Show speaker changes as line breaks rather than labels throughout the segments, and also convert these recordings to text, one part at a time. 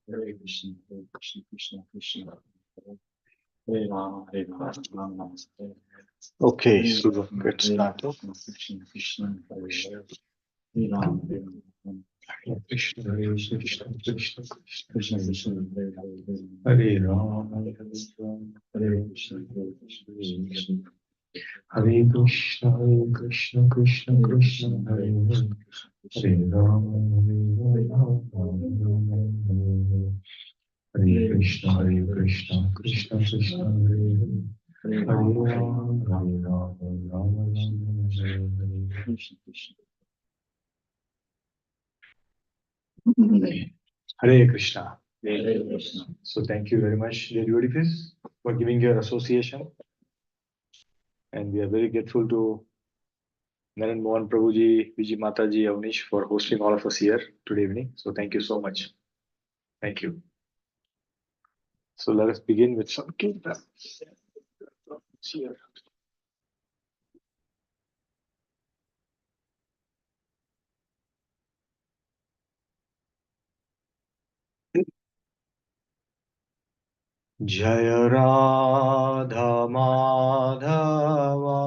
Hare Krishna, Krishna Krishna, Hare Rama, Hare Rama, Rama Rama, Hare Hare.
Okay, so let's start.
Krishna Krishna, Hare Hare, Hare Rama, Hare Rama,
Hare Krishna, Krishna Krishna,
Krishna Krishna, Hare Hare,
Hare Rama,
Hare Krishna, Krishna Krishna,
Hare Krishna, Krishna Krishna, Krishna Hare Hare, Hare Rama, Hare Krishna, Krishna Krishna, Hare Hare,
Hare
Hare
Rama,
Rama, Rama Rama, Hare Hare.
Krishna Krishna.
Hare Krishna.
Hare Krishna.
So thank you very much, dear devotees, for giving your association. And we are very grateful to Naren Mohan Prabhuji, Vijay Mataji, Avnish for hosting all of us here today evening. So thank you so much. Thank you. So let us begin with some kirtan. Here. Jaya Radha Madhava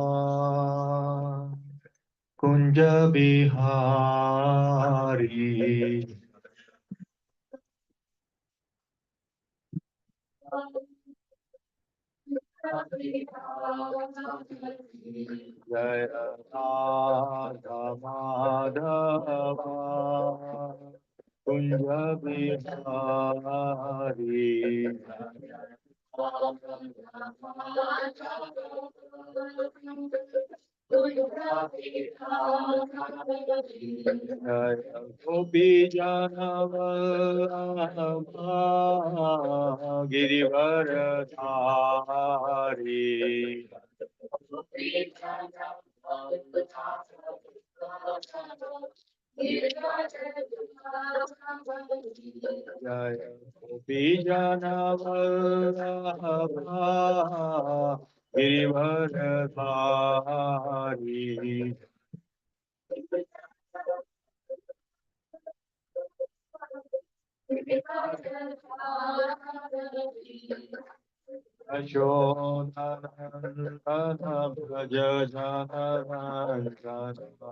Kunja Bihari Jaya Radha Madhava Kunja Bihari Gopi Janavallabha Girivaradhari Jaya Gopi Janavallabha Girivaradhari Yashodanandana Braja Janarandana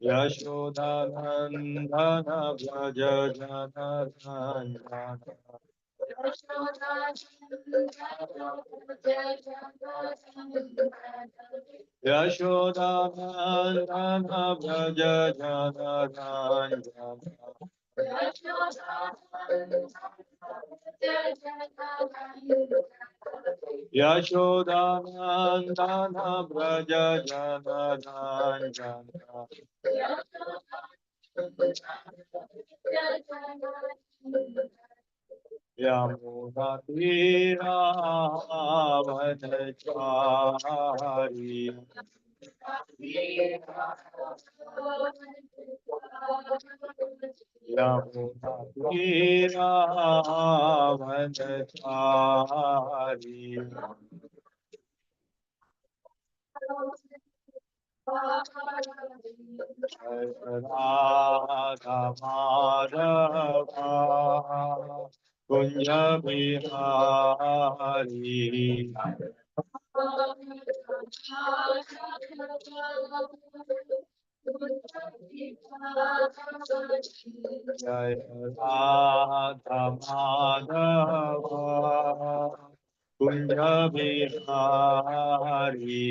Yashodanandana Braja Janarandana Yashodanandana Braja Janarandana Yashodanandana Braja Janarandana Yamunatiravanachari Yamunatiravanachari Radha Madhava Kunja Bihari Jaya Radha Madhava Kunja Bihari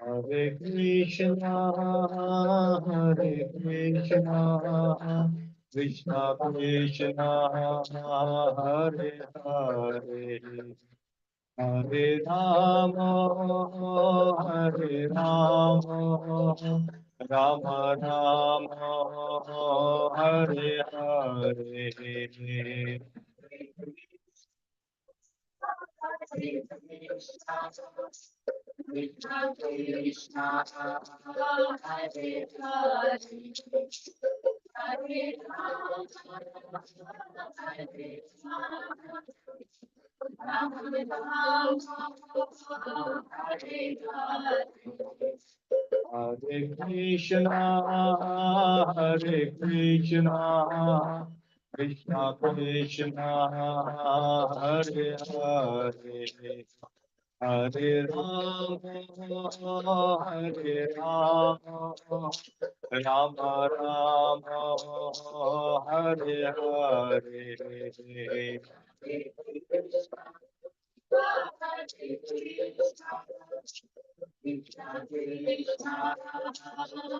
Hare Krishna, Hare Krishna, Krishna Krishna, Hare Hare, Hare Rama, Hare Rama, Rama Rama, Hare Hare. Hare Krishna, Krishna Krishna,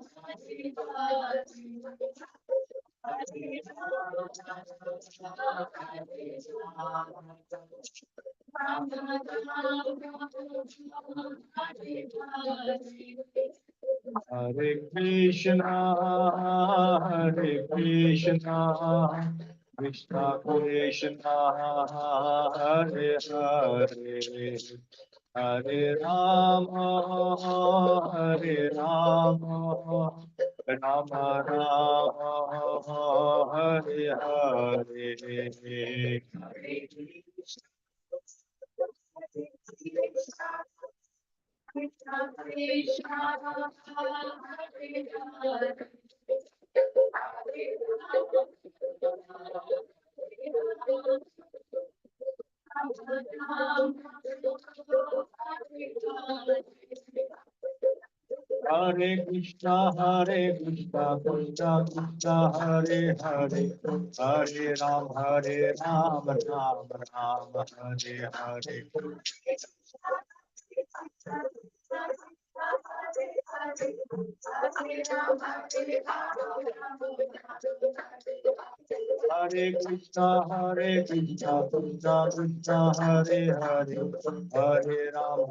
Hare Hare, Hare Rama, Hare Rama, Rama Rama, Hare Hare. Hare Krishna, Hare Krishna, Krishna Krishna, Hare Hare, Hare Rama, Hare Rama, Rama Rama, Hare Hare. Hare Krishna, Krishna Krishna, Hare Hare, Hare Ram, Ram Ram, Hare Hare. Hare Krishna, Krishna Krishna, Hare Hare,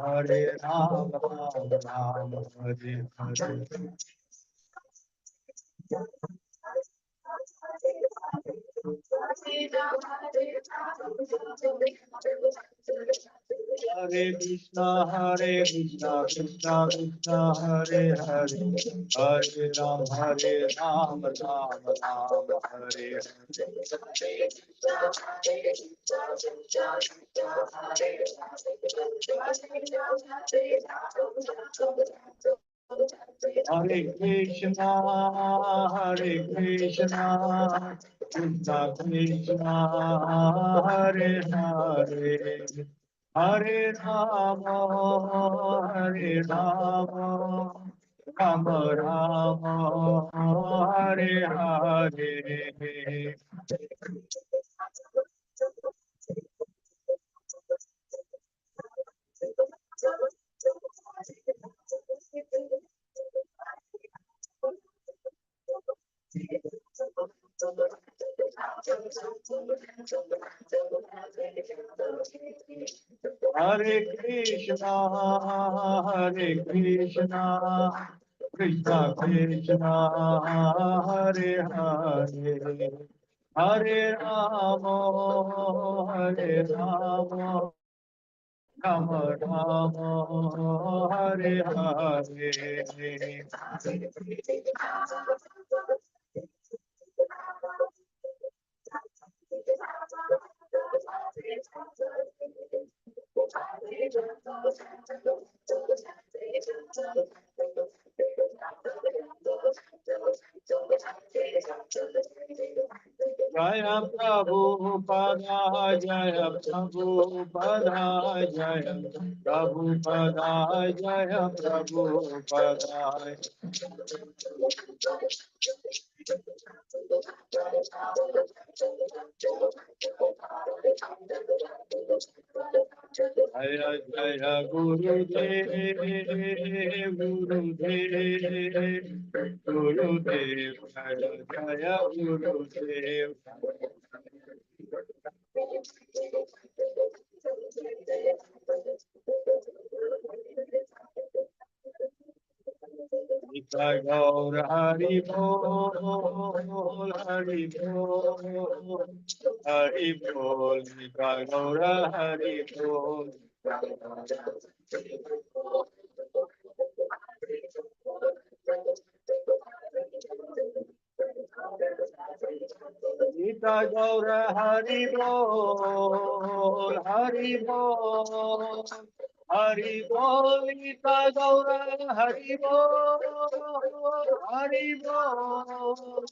Hare Ram, Ram Ram, Hare Hare. Hare Krishna, Krishna Krishna, Hare Hare, Hare Ram, Ram Ram, Hare Hare. Hare Krishna, Hare Krishna, Krishna Krishna, Hare Hare, Hare Rama, Hare Rama, Rama Rama, Hare Hare. Hare Krishna, Hare Krishna, Krishna Krishna, Hare Hare, Hare Rama, Hare Rama, Rama Rama, Hare Hare. Jaya Prabhupada, Jaya Prabhupada, Jaya Prabhupada, Jaya Prabhupada. Jaya Jaya Guru Dev, Guru Dev, Guru Dev, Jaya Jaya Guru Dev. Nitya Gaur Hari Bol, Hari Bol, Hari Bol, Nitya Gaur Hari Bol. Nita Gaura Hari Bol, Hari Bol, Hari Bol, Nita Gaura Hari Bol, Hari Bol,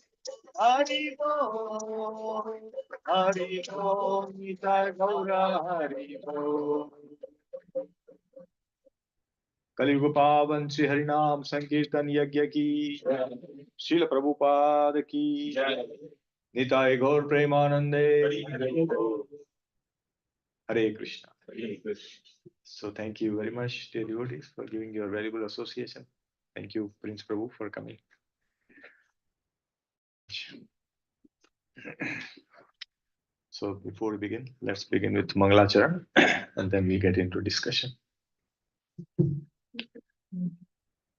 Hari Bol, Hari Bol, Nita Gaura Hari Bol. कलियुग पावन श्री हरिनाम संकीर्तन यज्ञ की श्रील प्रभुपाद की निताय गौर प्रेमानंदे Hare Krishna. So thank you very much, dear devotees, for giving your valuable association. Thank you, Prince Prabhu, for coming. So before we begin, let's begin with Mangalacharan and then we get into discussion.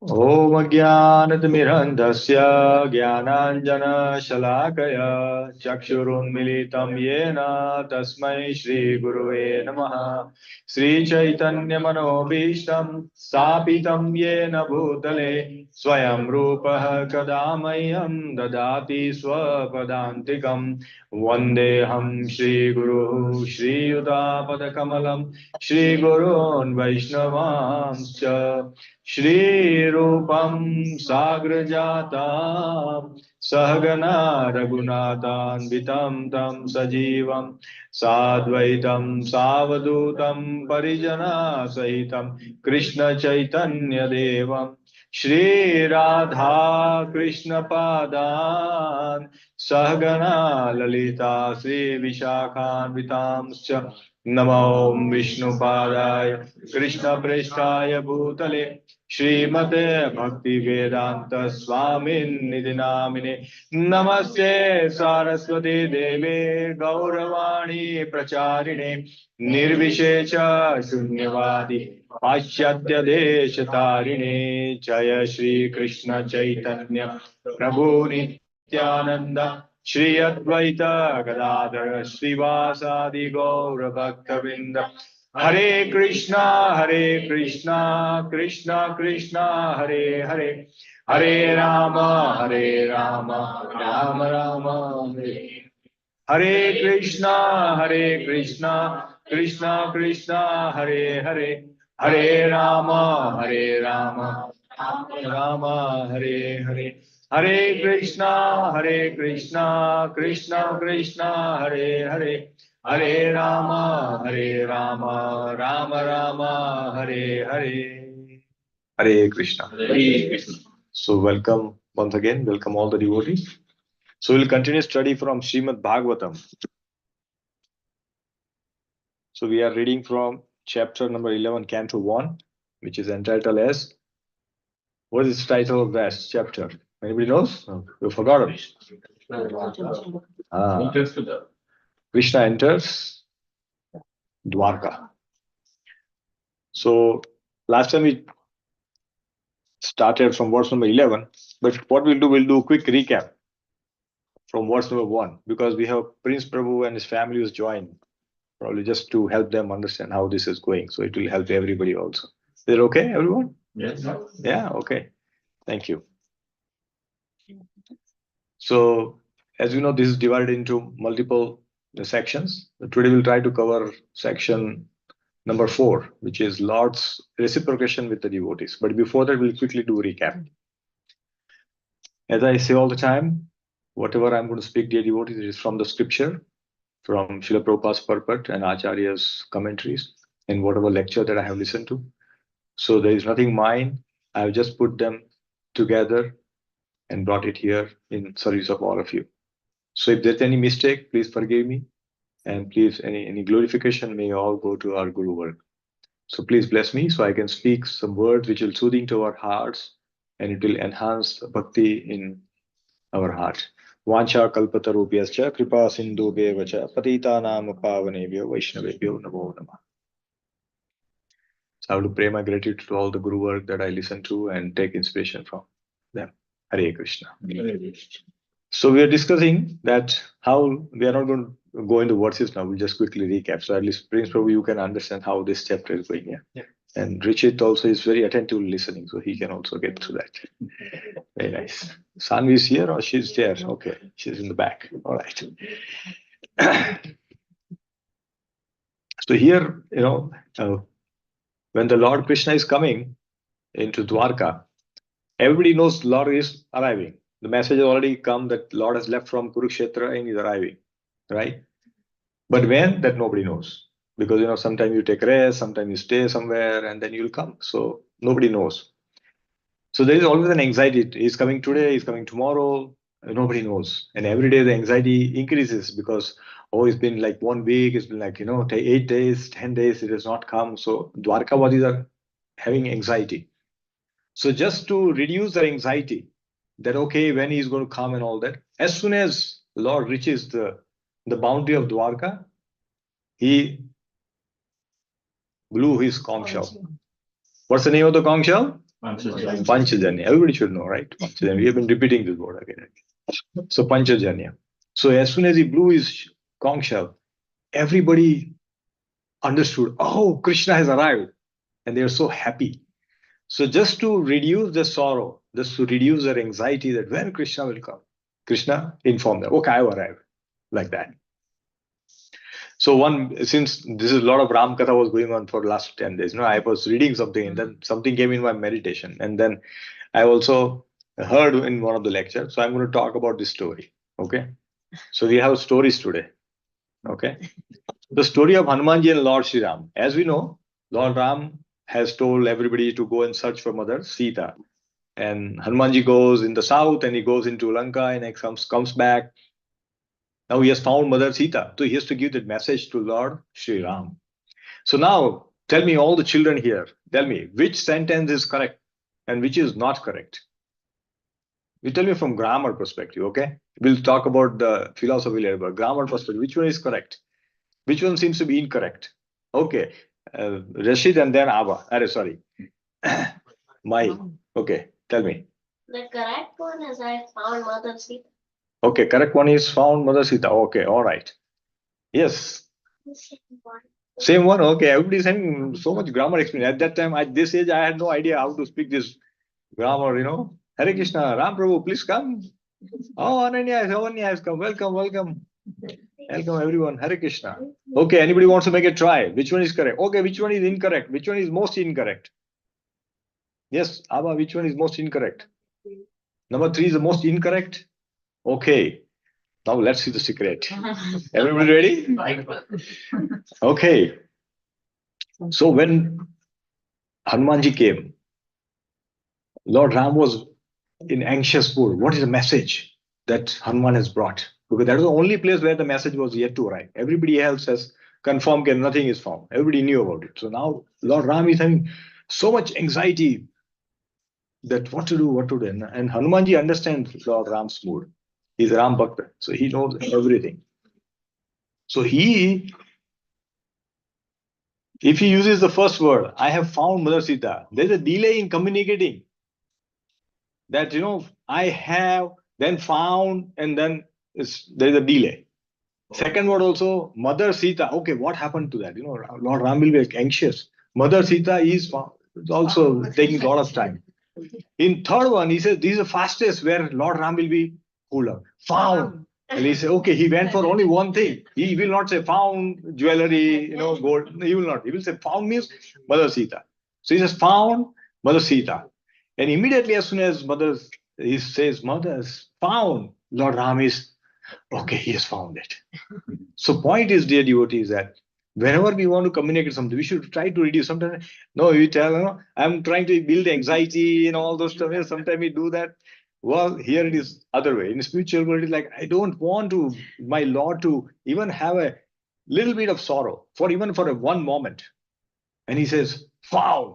Om Ajnanatimirandhasya Jnananjana-shalakaya Chakshurunmilitam Yena Tasmai Shri Gurave Namaha Shri Chaitanya Manobhishtam Stapitam Yena Bhutale Swayam Rupaha Kadamayam Dadati Swapadantikam Vandeham Shri Guru Shri Yudapadakamalam Shri Gurun Vaishnavamscha Shri Rupam Sagrajatam Sahagana Raghunatam Vitam Tam Sajivam Sadvaitam Savadutam Parijana Sahitam Krishna Chaitanya Devam Shri Radha Krishna Padan Sahagana Lalita Sri Vishakhan Vitamscha Namo Vishnu Padaya Krishna Presthaya Bhutale Srimate Bhakti Vedanta Swamin Nidinamine Namaste Saraswati Deve Gauravani Pracharine Nirvishesha Shunyavadi Paschatya Deshatarine Jaya Shri Krishna Chaitanya Prabhu Nityananda Shri Advaita Gadadhara Srivasadi Gaura Bhaktavinda Hare Krishna, Krishna Krishna, Hare Hare, Hare Rama, Rama Rama, Hare Krishna, Krishna Krishna, Hare Hare, Hare Rama, Rama Hare Hare, Hare Krishna, Krishna Krishna, Hare Hare. Hare Rama, Rama Rama, Hare Hare. Hare Krishna. So welcome once again, welcome all the devotees. So we'll continue study from Srimad Bhagavatam. So we are reading from chapter number 11, Canto 1, which is entitled as, what is the title of that chapter? Anybody knows? No, you forgot it. Krishna enters Dwarka. So last time we started from verse number 11, but what we'll do a quick recap from verse number 1, because we have Prince Prabhu and his family who's joined, probably just to help them understand how this is going. So it will help everybody also. Is it okay, everyone?
Yes.
Yeah, okay. Thank you. So as you know, this is divided into multiple sections. Today we'll try to cover section number 4, which is Lord's reciprocation with the devotees. But before that, we'll quickly do a recap. As I say all the time, whatever I'm going to speak, dear devotees, it is from the scripture, from Srila Prabhupada's purport and Acharya's commentaries, and whatever lecture that I have listened to. So there is nothing mine. I have just put them together and brought it here in service of all of you. So if there's any mistake, please forgive me. And please, any glorification may all go to our Guru work. So please bless me so I can speak some words which will soothing to our hearts and it will enhance bhakti in our heart. Vancha kalpatarubhyascha kripa sindhubheva cha patitanam pavanebhyo vaishnavebhyo namo namah. So I have to pray my gratitude to all the Guru work that I listen to and take inspiration from them. Hare Krishna. So we are discussing that how we are not going to go into verses now. We'll just quickly recap. So at least Prince Prabhu, you can understand how this chapter is going. Yeah. And Richard also is very attentive listening, so he can also get through that. Very nice. Sanvi is here or she's there? Okay, she's in the back. All right. So here, when the Lord Krishna is coming into Dwarka, everybody knows Lord is arriving. The message has already come that Lord has left from Kurukshetra and is arriving, right? But when, that nobody knows. Because, sometimes you take rest, sometimes you stay somewhere, and then you'll come. So nobody knows. So there is always an anxiety. He's coming today, he's coming tomorrow. Nobody knows. And every day the anxiety increases because, it's been like 1 week, it's been like, 8 days, 10 days, it has not come. So Dwarkavadis are having anxiety. So just to reduce their anxiety, that okay, when he's going to come and all that, as soon as Lord reaches the boundary of Dwarka, he blew his conch shell. What's the name of the conch shell? Panchajanya. Everybody should know, right? Panchajanya. We have been repeating this word again. So Panchajanya. So as soon as he blew his conch shell, everybody understood, oh, Krishna has arrived. And they are so happy. So just to reduce the sorrow, just to reduce their anxiety that when Krishna will come, Krishna informed them, okay, I have arrived. Like that. So since this is a lot of Ram Katha was going on for the last 10 days, I was reading something and then something came in my meditation. And then I also heard in one of the lectures. So I'm going to talk about this story. Okay. So we have stories today. Okay. The story of Hanumanji and Lord Sri Ram. As we know, Lord Ram has told everybody to go and search for Mother Sita. And Hanumanji goes in the south and he goes into Lanka and comes back. Now he has found Mother Sita. So he has to give that message to Lord Sri Ram. So now tell me, all the children here, tell me which sentence is correct and which is not correct. You tell me from grammar perspective, okay? We'll talk about the philosophy later, but grammar perspective, which one is correct? Which one seems to be incorrect? Okay. Rashid and then Abba. Sorry. Okay, tell me.
The correct one is I found Mother Sita.
Okay, correct one is found Mother Sita. Okay, all right. Yes. Same one. Okay, everybody's having so much grammar experience. At that time, at this age, I had no idea how to speak this grammar, Hare Krishna, Ram Prabhu, please come. Oh, Ananya has come. Welcome, welcome. Welcome, everyone. Hare Krishna. Okay, anybody wants to make a try? Which one is correct? Okay, which one is incorrect? Which one is most incorrect? Yes, Abba, which one is most incorrect? Number 3 is the most incorrect. Okay, now let's see the secret. Everybody ready? Okay. So when Hanumanji came, Lord Ram was in anxious mood. What is the message that Hanuman has brought? Because that was the only place where the message was yet to arrive. Everybody else has confirmed that nothing is found. Everybody knew about it. So now Lord Ram is having so much anxiety that what to do. And Hanumanji understands Lord Ram's mood. He's Ram Bhakta, so he knows everything. So if he uses the first word, I have found Mother Sita, there's a delay in communicating. That, I have, then found, and then there's a delay. Second word also, Mother Sita. Okay, what happened to that? Lord Ram will be anxious. Mother Sita is found. It's also taking a lot of time. In third one, he says, this is the fastest where Lord Ram will be found. And he said, okay, he went for only one thing. He will not say found jewelry, gold. He will not. He will say found means Mother Sita. So he says found Mother Sita. And immediately as soon as he says Mother is found, Lord Ram is, okay, he has found it. So point is, dear devotees, that whenever we want to communicate something, we should try to reduce. Sometimes, you tell, I'm trying to build anxiety and all those stuff. Sometimes we do that. Well, here it is other way. In spiritual world, it's like, I don't want my Lord to even have a little bit of sorrow for one moment. And he says, found.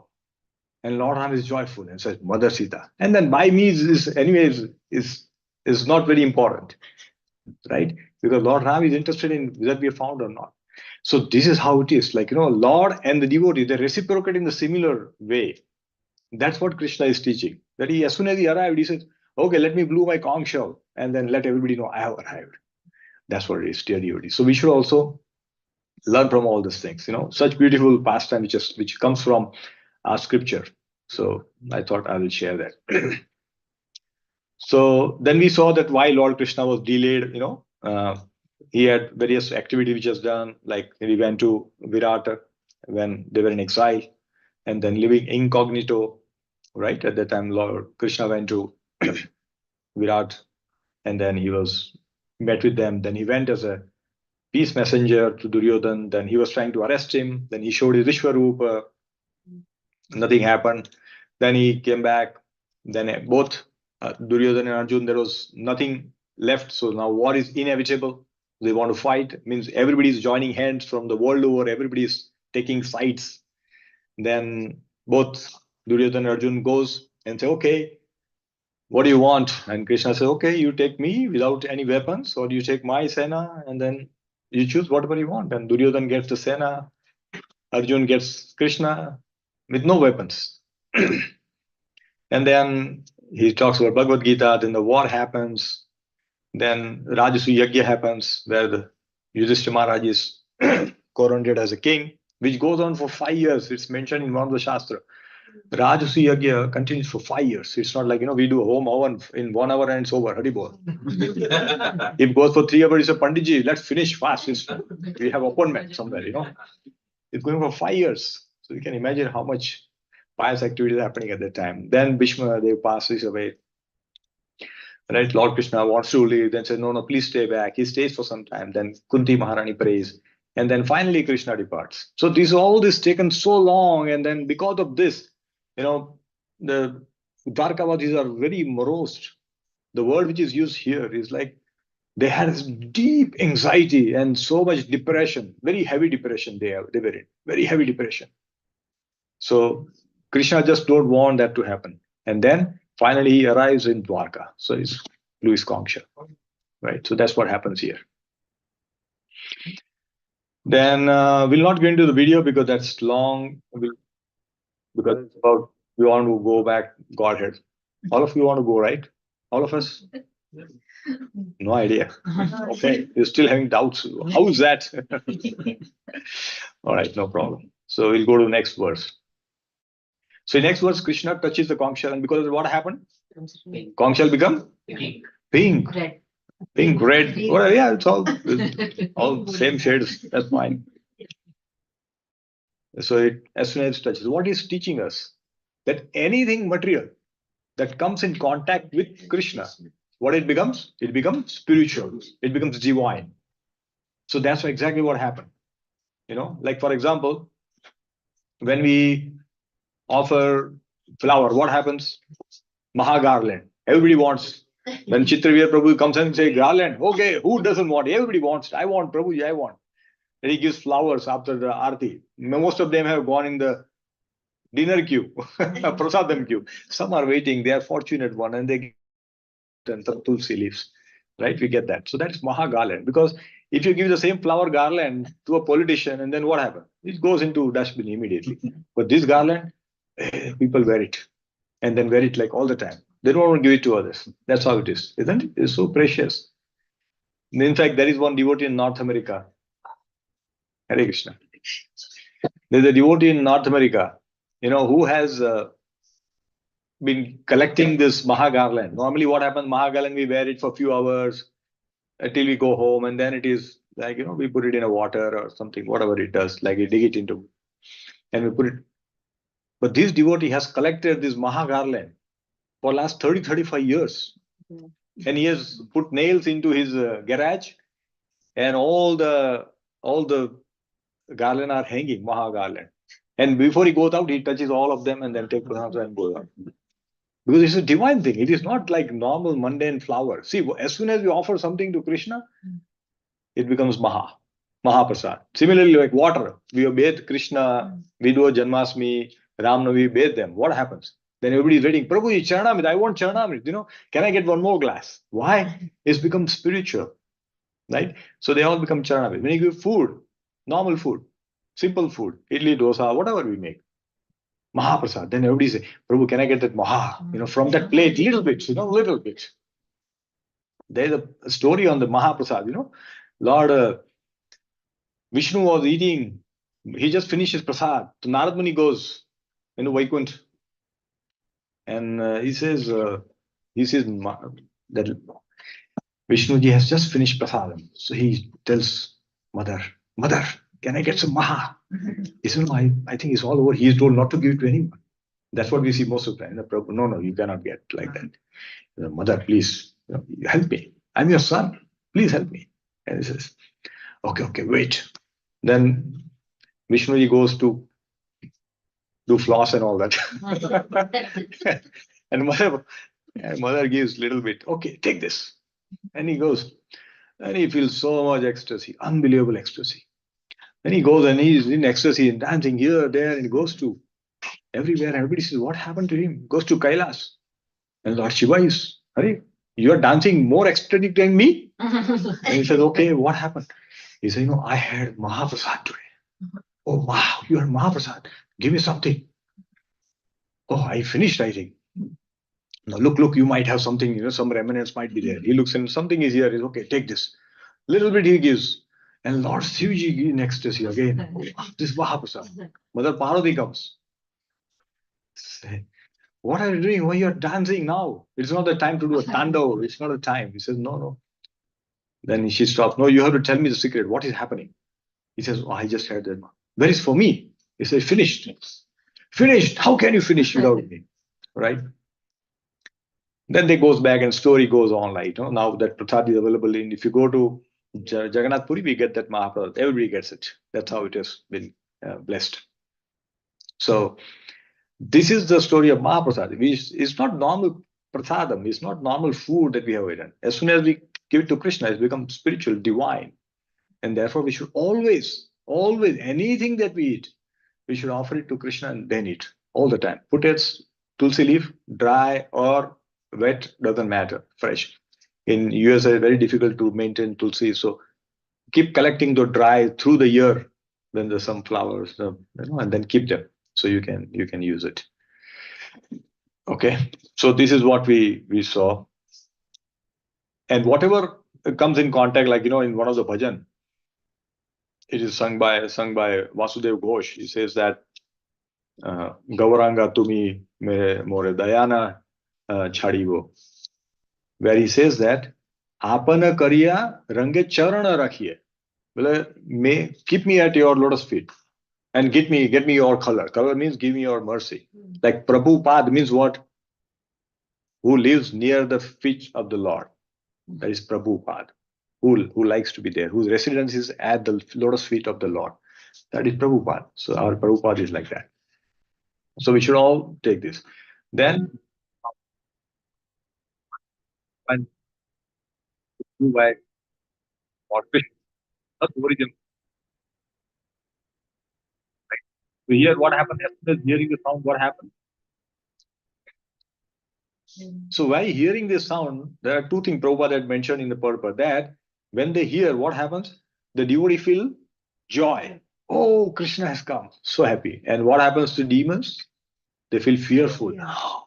And Lord Ram is joyful and says, Mother Sita. And then by me is not very important. Right? Because Lord Ram is interested in whether we are found or not. So this is how it is. Like, Lord and the devotee, they reciprocate in the similar way. That's what Krishna is teaching. That as soon as he arrived, he says, okay, let me blow my conch shell and then let everybody know I have arrived. That's what it is, dear devotee. So we should also learn from all these things. Such beautiful pastime which comes from scripture. So I thought I will share that. So then we saw that why Lord Krishna was delayed, he had various activities which was done, like he went to Virat when they were in exile and then living incognito, right? At that time, Lord Krishna went to Virat and then he was met with them. Then he went as a peace messenger to Duryodhan. Then he was trying to arrest him. Then he showed his Vishwarupa. Nothing happened. Then he came back. Then both Duryodhan and Arjun, there was nothing left. So now war is inevitable. They want to fight. It means everybody is joining hands from the world over. Everybody is taking sides. Then both Duryodhan and Arjun goes and say, okay, what do you want? And Krishna says, okay, you take me without any weapons, or you take my Sena, and then you choose whatever you want. And Duryodhan gets the Sena, Arjun gets Krishna with no weapons. And then he talks about Bhagavad Gita, then the war happens, then Rajasu Yajna happens, where the Yudhishthira Maharaj is coronated as a king, which goes on for 5 years. It's mentioned in one of the Shastra. Rajasu Yajna continues for 5 years. It's not like, we do a home hour in 1 hour and it's over. Haribol. If it goes for 3 hours, it's a Panditji, let's finish fast. We have appointment somewhere, It's going for 5 years. So you can imagine how much pious activity is happening at that time. Then Bhishma, they passes away. Right? Lord Krishna wants to leave, then says, no, please stay back. He stays for some time. Then Kunti Maharani prays. And then finally Krishna departs. So all this taken so long. And then because of this, the Dwarkavasis are very morose. The word which is used here is like they had this deep anxiety and so much depression, very heavy depression they were in, very heavy depression. So Krishna just don't want that to happen. And then finally he arrives in Dwarka. So it's Louis Concha, right? So that's what happens here. Then we'll not go into the video because that's long. Because it's about we want to go back Godhead. All of you want to go, right? All of us? No idea. Okay, you're still having doubts. How is that? All right, no problem. So we'll go to the next verse. So next verse, Krishna touches the conch shell, and because of what happened? Conch shell become pink.
Red.
Pink, red. Well, yeah, it's all same shades. That's fine. So as soon as it touches, what is teaching us? That anything material that comes in contact with Krishna, what it becomes? It becomes spiritual. It becomes divine. So that's exactly what happened. Like for example, when we offer flower, what happens? Maha garland. Everybody wants. When Chitravir Prabhu comes and say garland, okay, who doesn't want? Everybody wants. I want, Prabhuji, I want. And he gives flowers after the arti. Most of them have gone in the dinner queue, prasadam queue. Some are waiting. They are fortunate one, and they get tulsi leaves. Right? We get that. So that's Maha garland. Because if you give the same flower garland to a politician, and then what happens? It goes into dustbin immediately. But this garland, people wear it. And then wear it like all the time. They don't want to give it to others. That's how it is, isn't it? It's so precious. In fact, there is one devotee in North America. Hare Krishna. There's a devotee in North America, who has been collecting this Maha garland. Normally what happens, Maha garland, we wear it for a few hours until we go home. And then it is like, we put it in a water or something, whatever it does, like we dig it into, and we put it. But this devotee has collected this Maha garland for last 35 years. And he has put nails into his garage, and all the garland are hanging, Maha garland. And before he goes out, he touches all of them and then takes pranams and goes out. Because it's a divine thing. It is not like normal mundane flower. See, as soon as we offer something to Krishna, it becomes Maha Prasad. Similarly, like water, we bathe Krishna, we do a Janmashtami, Ramnavami, we bathe them. What happens? Then everybody is waiting, Prabhu, Charanamrit, I want Charanamrit, can I get one more glass? Why? It's become spiritual, right? So they all become Charanamrit. When you give food, normal food, simple food, idli, dosa, whatever we make, Mahaprasad, then everybody say, Prabhu, can I get that Maha? From that plate, little bit, little bit. There's a story on the Mahaprasad, Lord Vishnu was eating, he just finished his prasad. So Narad Muni goes, Vaikunt. And he says that Vishnuji has just finished prasadam. So he tells mother, can I get some maha? He says, no, I think it's all over. He is told not to give it to anyone. That's what we see most of the time. No, you cannot get like that. Mother, please, help me. I'm your son. Please help me. And he says, okay, wait. Then Vishnuji goes to do floss and all that. And mother gives little bit. Okay, take this. And he goes. And he feels so much ecstasy, unbelievable ecstasy. Then he goes and he's in ecstasy and dancing here, there, and he goes to everywhere. Everybody says, what happened to him? Goes to Kailas. And Lord Shiva is, Hare, you are dancing more ecstatic than me? And he says, okay, what happened? He said, I had Mahaprasad today. Oh, wow, you had Mahaprasad. Give me something. Oh, I finished, I think. Now, look, you might have something, some remnants might be there. He looks and something is here. He's okay, take this. Little bit he gives. And Lord Shivji in ecstasy again. Oh, this Mahaprasad. Mother Parvati comes. Say, what are you doing? Why you are dancing now? It's not the time to do a tando. It's not the time. He says, no. Then she stops. No, you have to tell me the secret. What is happening? He says, I just heard that. Where is for me? He says, finished. Finished. How can you finish without me? Right? Then they goes back and story goes on like, now that prasad is available in, if you go to Jagannath Puri, we get that Mahaprasad. Everybody gets it. That's how it has been blessed. So this is the story of Mahaprasad. It's not normal prasadam. It's not normal food that we have eaten. As soon as we give it to Krishna, it's become spiritual, divine. And therefore we should always, anything that we eat, we should offer it to Krishna and then eat all the time. Put it, tulsi leaf, dry or wet, doesn't matter, fresh. In US, it's very difficult to maintain tulsi. So keep collecting the dry through the year when there's some flowers, and then keep them so you can use it. Okay, so this is what we saw. And whatever comes in contact, like, in one of the bhajan, it is sung by Vasudev Ghosh. He says that Gauranga tumi mere more dayana chadivo, where he says that apana kariya range charana rakhiye. Well, keep me at your lotus feet and get me your color. Color means give me your mercy. Like Prabhupada means what? Who lives near the feet of the Lord. That is Prabhupada. Who likes to be there, whose residence is at the lotus feet of the Lord. That is Prabhupada. So our Prabhupada is like that. So we should all take this. Then, when by origin, we hear what happened. As soon as hearing the sound, what happened? So while hearing this sound, there are two things Prabhupada had mentioned in the purport, that when they hear, what happens? The devotee feel joy. Oh, Krishna has come. So happy. And what happens to demons? They feel fearful. Oh,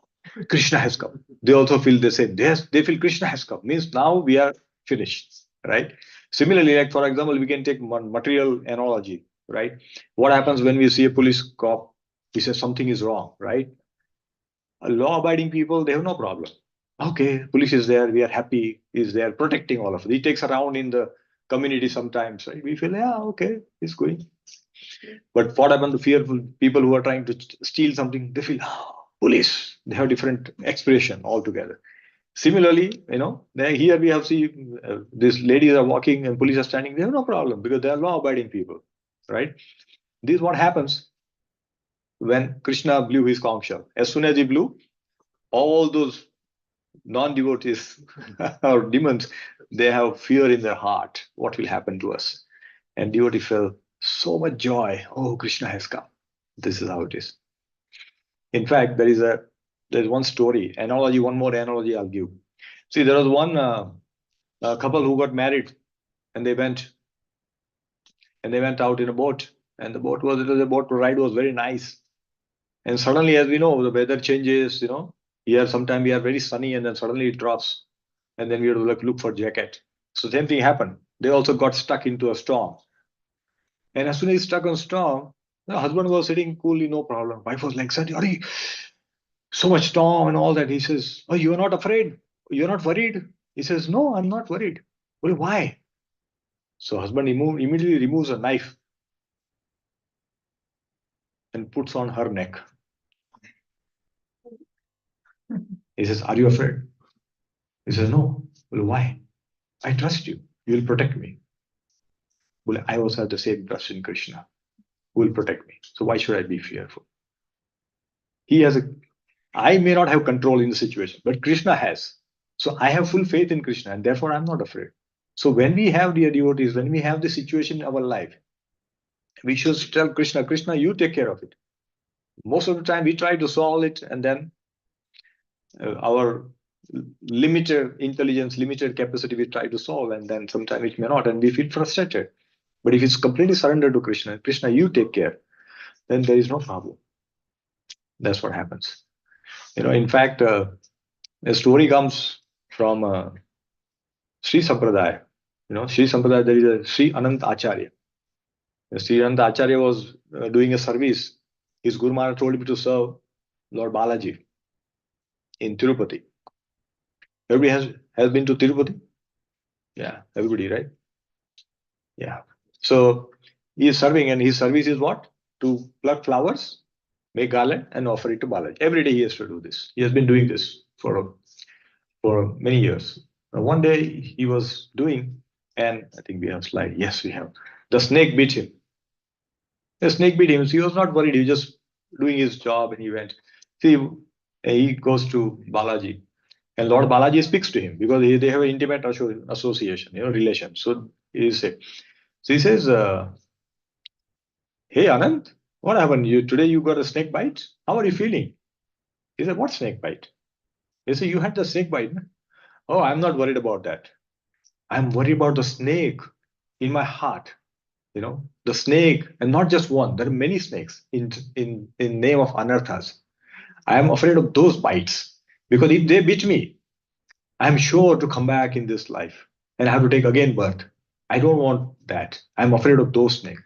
Krishna has come. They also feel the same. They feel Krishna has come. Means now we are finished. Right? Similarly, like for example, we can take one material analogy. Right? What happens when we see a police cop? He says something is wrong. Right? Law-abiding people, they have no problem. Okay, police is there, we are happy, is there protecting all of us. He takes around in the community sometimes, right? We feel, yeah, okay, he's going. But what happened to fearful people who are trying to steal something? They feel, police. They have different expression altogether. Similarly, here we have seen these ladies are walking and police are standing. They have no problem because they are law-abiding people, right? This is what happens when Krishna blew his conch shell. As soon as he blew, all those non-devotees or demons, they have fear in their heart. What will happen to us? And devotee felt so much joy. Oh, Krishna has come. This is how it is. In fact, there's one story, analogy, one more analogy I'll give. See, there was one couple who got married, and they went out in a boat, and the boat ride was very nice. And suddenly, as we know, the weather changes. Here sometimes we are very sunny, and then suddenly it drops, and then we have to look for jacket. So same thing happened. They also got stuck into a storm, and as soon as stuck on storm, The husband was sitting coolly, no problem. Wife was like, "Sorry, so much storm and all that." He says, "Oh, you're not afraid? You're not worried?" He says, "No, I'm not worried." Well, why? So husband immediately removes a knife and puts on her neck. He says, "Are you afraid?" He says, "No." Well, why? "I trust you. You will protect me." Well, I also have the same trust in Krishna, who will protect me. So why should I be fearful? He has I may not have control in the situation, but Krishna has. So I have full faith in Krishna, and therefore I'm not afraid. So when we have, dear devotees, when we have the situation in our life, we should tell Krishna, "Krishna, you take care of it." Most of the time we try to solve it, and then our limited intelligence, limited capacity, we try to solve, and then sometimes it may not, and we feel frustrated. But if it's completely surrendered to Krishna, "Krishna, you take care," then there is no problem. That's what happens. In fact, a story comes from Sri Sampradaya. Sri Sampradaya, there is a Sri Anant Acharya. Sri Anant Acharya was doing a service. His Guru Maharaj told him to serve Lord Balaji in Tirupati. Everybody has been to Tirupati? Yeah, everybody, right? Yeah. So he is serving, and his service is what? To pluck flowers, make garland, and offer it to Balaji. Every day he has to do this. He has been doing this for many years. One day he was doing, and I think we have slide. Yes, we have. The snake bit him. The snake bit him. So he was not worried. He was just doing his job, and he went. See, he goes to Balaji, and Lord Balaji speaks to him because they have an intimate association, relation. So he says, "Hey Anand, what happened? Today you got a snake bite. How are you feeling?" He said, "What snake bite?" He said, "You had the snake bite." No? "Oh, I'm not worried about that. I'm worried about the snake in my heart. The snake, and not just one. There are many snakes in name of anarthas. I am afraid of those bites because if they bit me, I'm sure to come back in this life and I have to take again birth. I don't want that. I'm afraid of those snakes.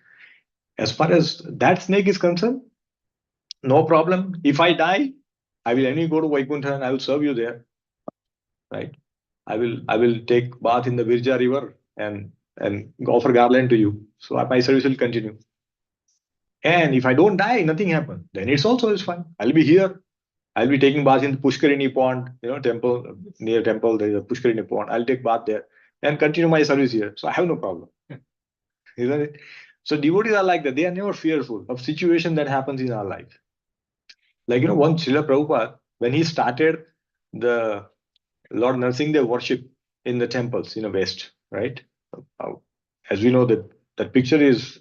As far as that snake is concerned, no problem. If I die, I will anyway go to Vaikuntha and I will serve you there, right? I will take bath in the Virja river and offer garland to you. So my service will continue. And if I don't die, nothing happens. Then it's also is fine. I'll be here. I'll be taking bath in the Pushkarini pond, temple near temple. There is a Pushkarini pond. I'll take bath there and continue my service here. So I have no problem, isn't it? So devotees are like that. They are never fearful of situation that happens in our life. Like one Srila Prabhupada, when he started the Lord Narsinghdev worship in the temples in the West, right? Uh, As we know that picture is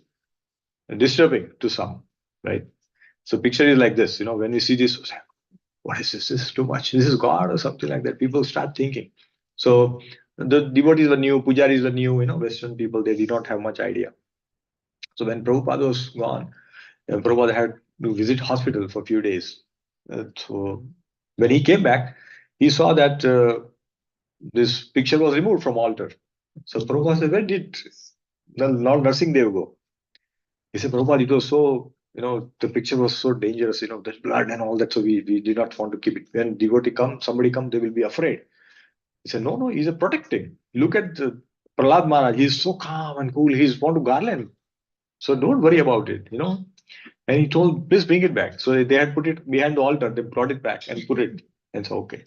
disturbing to some, right? So picture is like this, when we see this, what is this? This is too much. This is God or something like that. People start thinking. So the devotees were new, pujaris were new, Western people, they did not have much idea. So when Prabhupada was gone, Prabhupada had to visit hospital for a few days. So when he came back, he saw that this picture was removed from altar. So Prabhupada said, "Where did the Lord Narsinghdev go?" He said, "Prabhupada, it was so, the picture was so dangerous, the blood and all that. So we did not want to keep it. When devotee comes, somebody comes, they will be afraid." He said, "No, he's a protecting. Look at Prahlad Maharaj. He's so calm and cool. He's want to garland. So don't worry about it, And he told, "Please bring it back." So they had put it behind the altar. They brought it back and put it. And so, okay.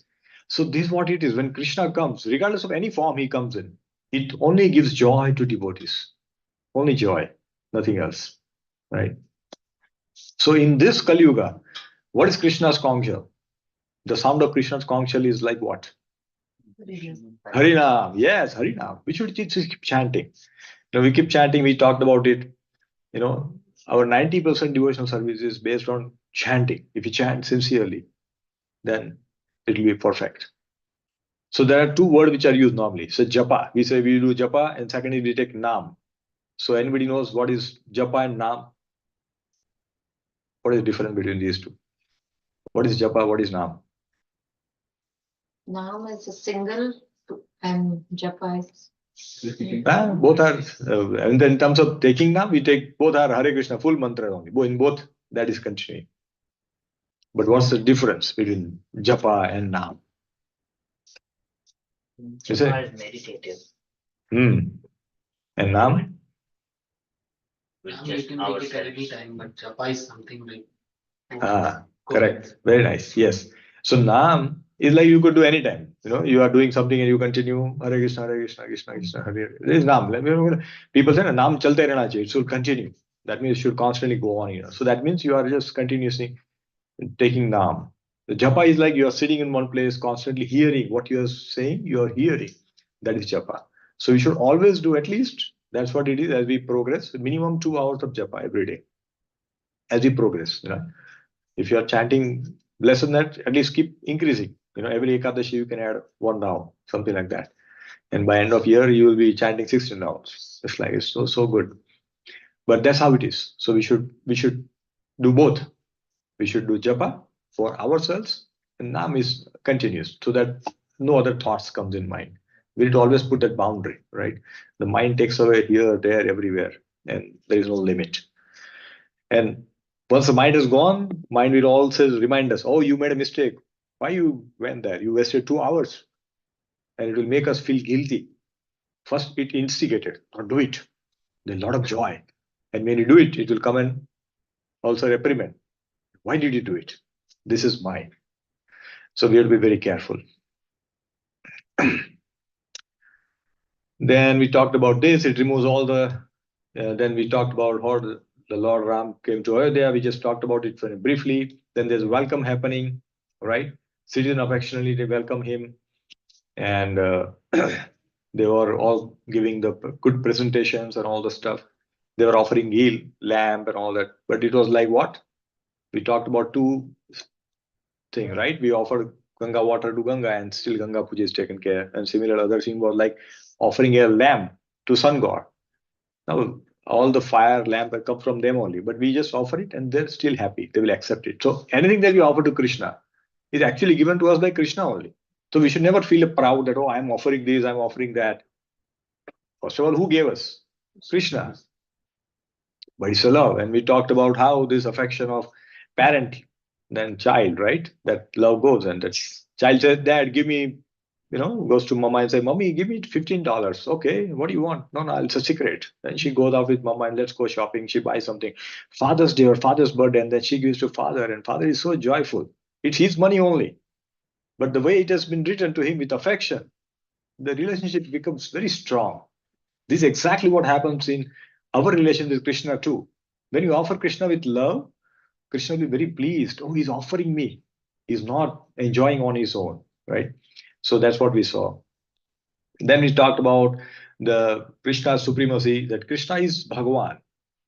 So this is what it is. When Krishna comes, regardless of any form he comes in, it only gives joy to devotees. Only joy, nothing else. Right? So in this Kali Yuga, what is Krishna's conch shell? The sound of Krishna's conch shell is like what? Harinam. Yes, Harinam. We should just keep chanting. We keep chanting. We talked about it. Our 90% devotional service is based on chanting. If you chant sincerely, then it will be perfect. So there are two words which are used normally. So japa. We say we do japa, and secondly we take nam. So anybody knows what is japa and nam? What is the difference between these two? What is japa? What is nam?
Nam is a single and japa is
Both are, and then in terms of taking Nam, we take both are Hare Krishna, full mantra only. In both, that is continuing. But what's the difference between Japa and Nam?
Japa is meditative.
And Nam?
With
We
just
can take it at any
ourselves.
time, but japa is something like.
Correct. Very nice. Yes. So Nam is like you could do anytime. You are doing something and you continue Hare Krishna, Hare Krishna, Krishna Krishna, Hare Hare. This is Nam. People say Nam chalte rehna chahiye. It should continue. That means it should constantly go on. So that means you are just continuously taking Nam. The Japa is like you are sitting in one place, constantly hearing what you are saying. You are hearing. That is Japa. So we should always do at least. That's what it is as we progress. Minimum 2 hours of Japa every day. As we progress. If you are chanting less than that, at least keep increasing. Every Ekadashi you can add 1 now, something like that. And by end of year, you will be chanting 16 rounds. It's like it's so good. But that's how it is. So we should do both. We should do japa for ourselves, and Nam is continuous, so that no other thoughts comes in mind. We need to always put that boundary, right? The mind takes away here, there, everywhere, and there is no limit. And once the mind is gone, mind will also remind us, oh, you made a mistake. Why you went there? You wasted 2 hours. And it will make us feel guilty. First, it instigated, or do it. There's a lot of joy. And when you do it, it will come and also reprimand. Why did you do it? This is mine. So we have to be very careful. Then we talked about this. It removes all the. Then we talked about how the Lord Ram came to Ayodhya. We just talked about it very briefly. Then there's welcome happening, right? Citizen affectionately they welcome him, and they were all giving the good presentations and all the stuff. They were offering ghee, lamb, and all that. But it was like what? We talked about 2 things, right? We offered Ganga water to Ganga, and still Ganga Puja is taken care. And similar other thing was like offering a lamb to sun god. Now all the fire lamp come from them only, but we just offer it and they're still happy. They will accept it. So anything that we offer to Krishna is actually given to us by Krishna only. So we should never feel proud that, oh, I'm offering this, I'm offering that. First of all, who gave us? Krishna. But it's a love. And we talked about how this affection of parent then child, right? That love goes, and that child says, Dad, give me, goes to mama and say, Mommy, give me $15. Okay, what do you want? No, it's a secret. Then she goes out with mama and let's go shopping. She buys something. Father's Day or Father's birthday, and then she gives to father, and father is so joyful. It's his money only. But the way it has been written to him with affection, the relationship becomes very strong. This is exactly what happens in our relation with Krishna too. When you offer Krishna with love, Krishna will be very pleased. Oh, he's offering me. He's not enjoying on his own, right? So that's what we saw. Then we talked about the Krishna's supremacy, that Krishna is Bhagavan.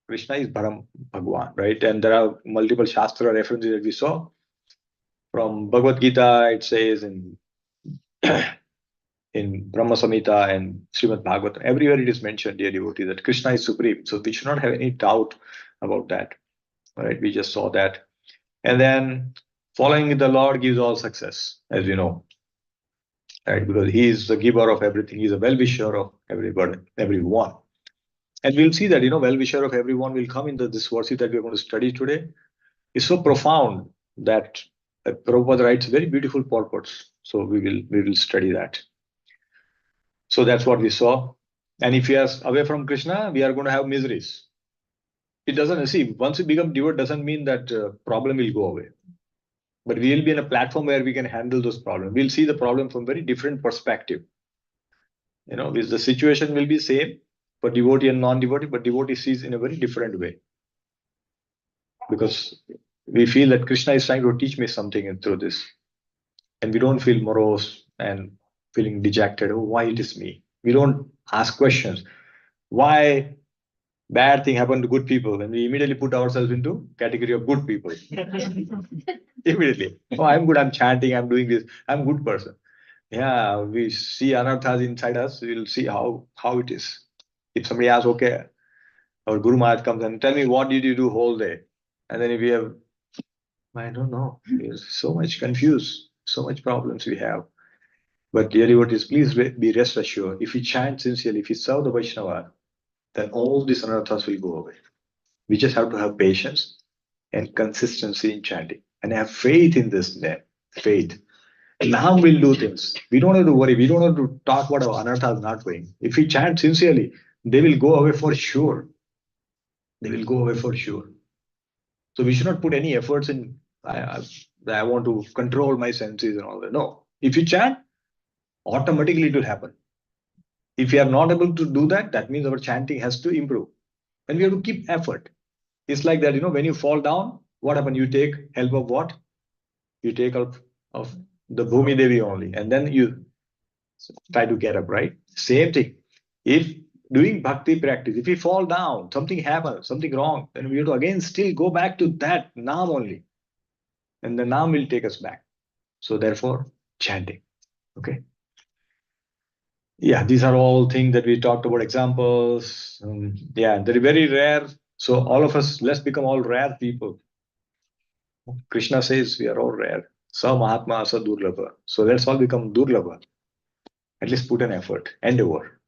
Krishna is Param Bhagavan, right? And there are multiple Shastra references that we saw. From Bhagavad Gita, it says in Brahma Samhita and Srimad Bhagavatam, everywhere it is mentioned, dear devotee, that Krishna is supreme. So we should not have any doubt about that. All right, we just saw that. And then following the Lord gives all success, as we know. Right, because he is the giver of everything. He is a well-wisher of everybody, everyone. And we'll see that, well-wisher of everyone will come into this verse that we're going to study today. It's so profound that Prabhupada writes very beautiful purports. So we will study that. So that's what we saw. And if we are away from Krishna, we are going to have miseries. It doesn't, see, once you become devotee, doesn't mean that problem will go away. But we will be in a platform where we can handle those problems. We'll see the problem from very different perspective. The situation will be same for devotee and non-devotee, but devotee sees in a very different way. Because we feel that Krishna is trying to teach me something through this. And we don't feel morose and feeling dejected. Oh, why it is me? We don't ask questions. Why bad thing happened to good people? And we immediately put ourselves into category of good people. Immediately. Oh, I'm good. I'm chanting. I'm doing this. I'm a good person. Yeah, we see anarthas inside us. We'll see how it is. If somebody asks, okay, our Guru Maharaj comes and tell me, what did you do whole day? And then if we have, I don't know. We're so much confused. So much problems we have. But dear devotees, please be rest assured, if we chant sincerely, if we serve the Vaishnava, then all these anarthas will go away. We just have to have patience and consistency in chanting and have faith in this name. Faith. Now we'll do things. We don't have to worry. We don't have to talk about our anarthas not going. If we chant sincerely, they will go away for sure. They will go away for sure. So we should not put any efforts in. I want to control my senses and all that. No. If you chant, automatically it will happen. If we are not able to do that, that means our chanting has to improve. And we have to keep effort. It's like that, when you fall down, what happens? You take help of what? You take help of the Bhumi Devi only, and then you try to get up, right? Same thing. If doing bhakti practice, if we fall down, something happens, something wrong, then we have to again still go back to that Naam only. And the Naam will take us back. So therefore, chanting. Okay. Yeah, these are all things that we talked about, examples. Yeah, they're very rare. So all of us, let's become all rare people. Krishna says we are all rare. Sa Mahatma Sa Durlabha. So let's all become Durlabha. At least put an effort, endeavor.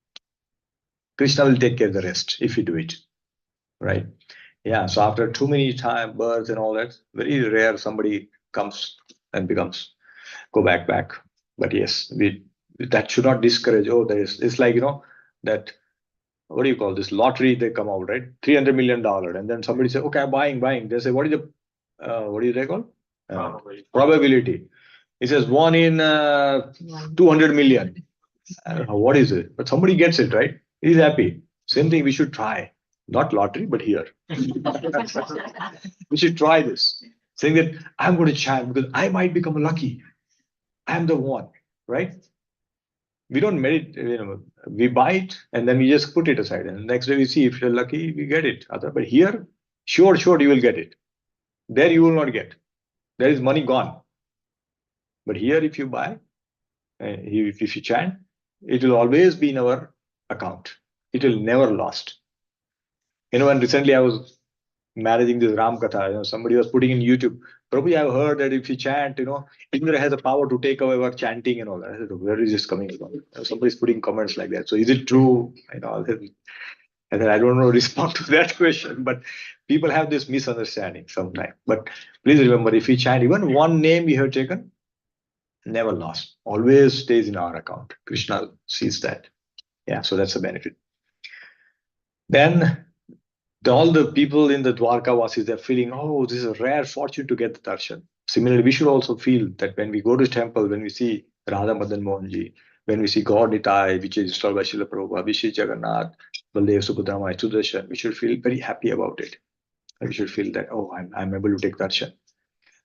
Krishna will take care of the rest if you do it. Right? Yeah. So after too many time births and all that, very rare somebody comes and becomes go back. But yes, that should not discourage. Oh, it's like that, what do you call this lottery? They come out, right? $300 million, and then somebody say, okay, I'm buying. They say, what do they call? Probability. It says 1 in 200 million. I don't know what is it, but somebody gets it, right? He's happy. Same thing we should try. Not lottery, but here. We should try this. Saying that I'm going to chant because I might become lucky. I'm the one, right? We don't meditate, we buy it and then we just put it aside. And the next day we see if you're lucky, we get it. But here, sure, you will get it. There you will not get. There is money gone. But here, if you buy, if you chant, it will always be in our account. It will never lost. And recently I was managing this Ram Katha. Somebody was putting in YouTube, probably I've heard that if you chant, Indra has a power to take away our chanting and all that. I said, where is this coming from? Somebody's putting comments like that. So is it true? And then I don't know respond to that question, but people have this misunderstanding sometimes. But please remember, if we chant even one name we have taken, never lost, always stays in our account. Krishna sees that. Yeah, so that's a benefit. Then all the people in the Dwarka Vasis, they're feeling, oh, this is a rare fortune to get the darshan. Similarly, we should also feel that when we go to temple, when we see Radha Madan Mohanji, when we see God Nitai, which is installed by Srila Prabhupada, we see Jagannath, Baldev, Subhadra, Sudarshan, we should feel very happy about it. And we should feel that, oh, I'm able to take darshan.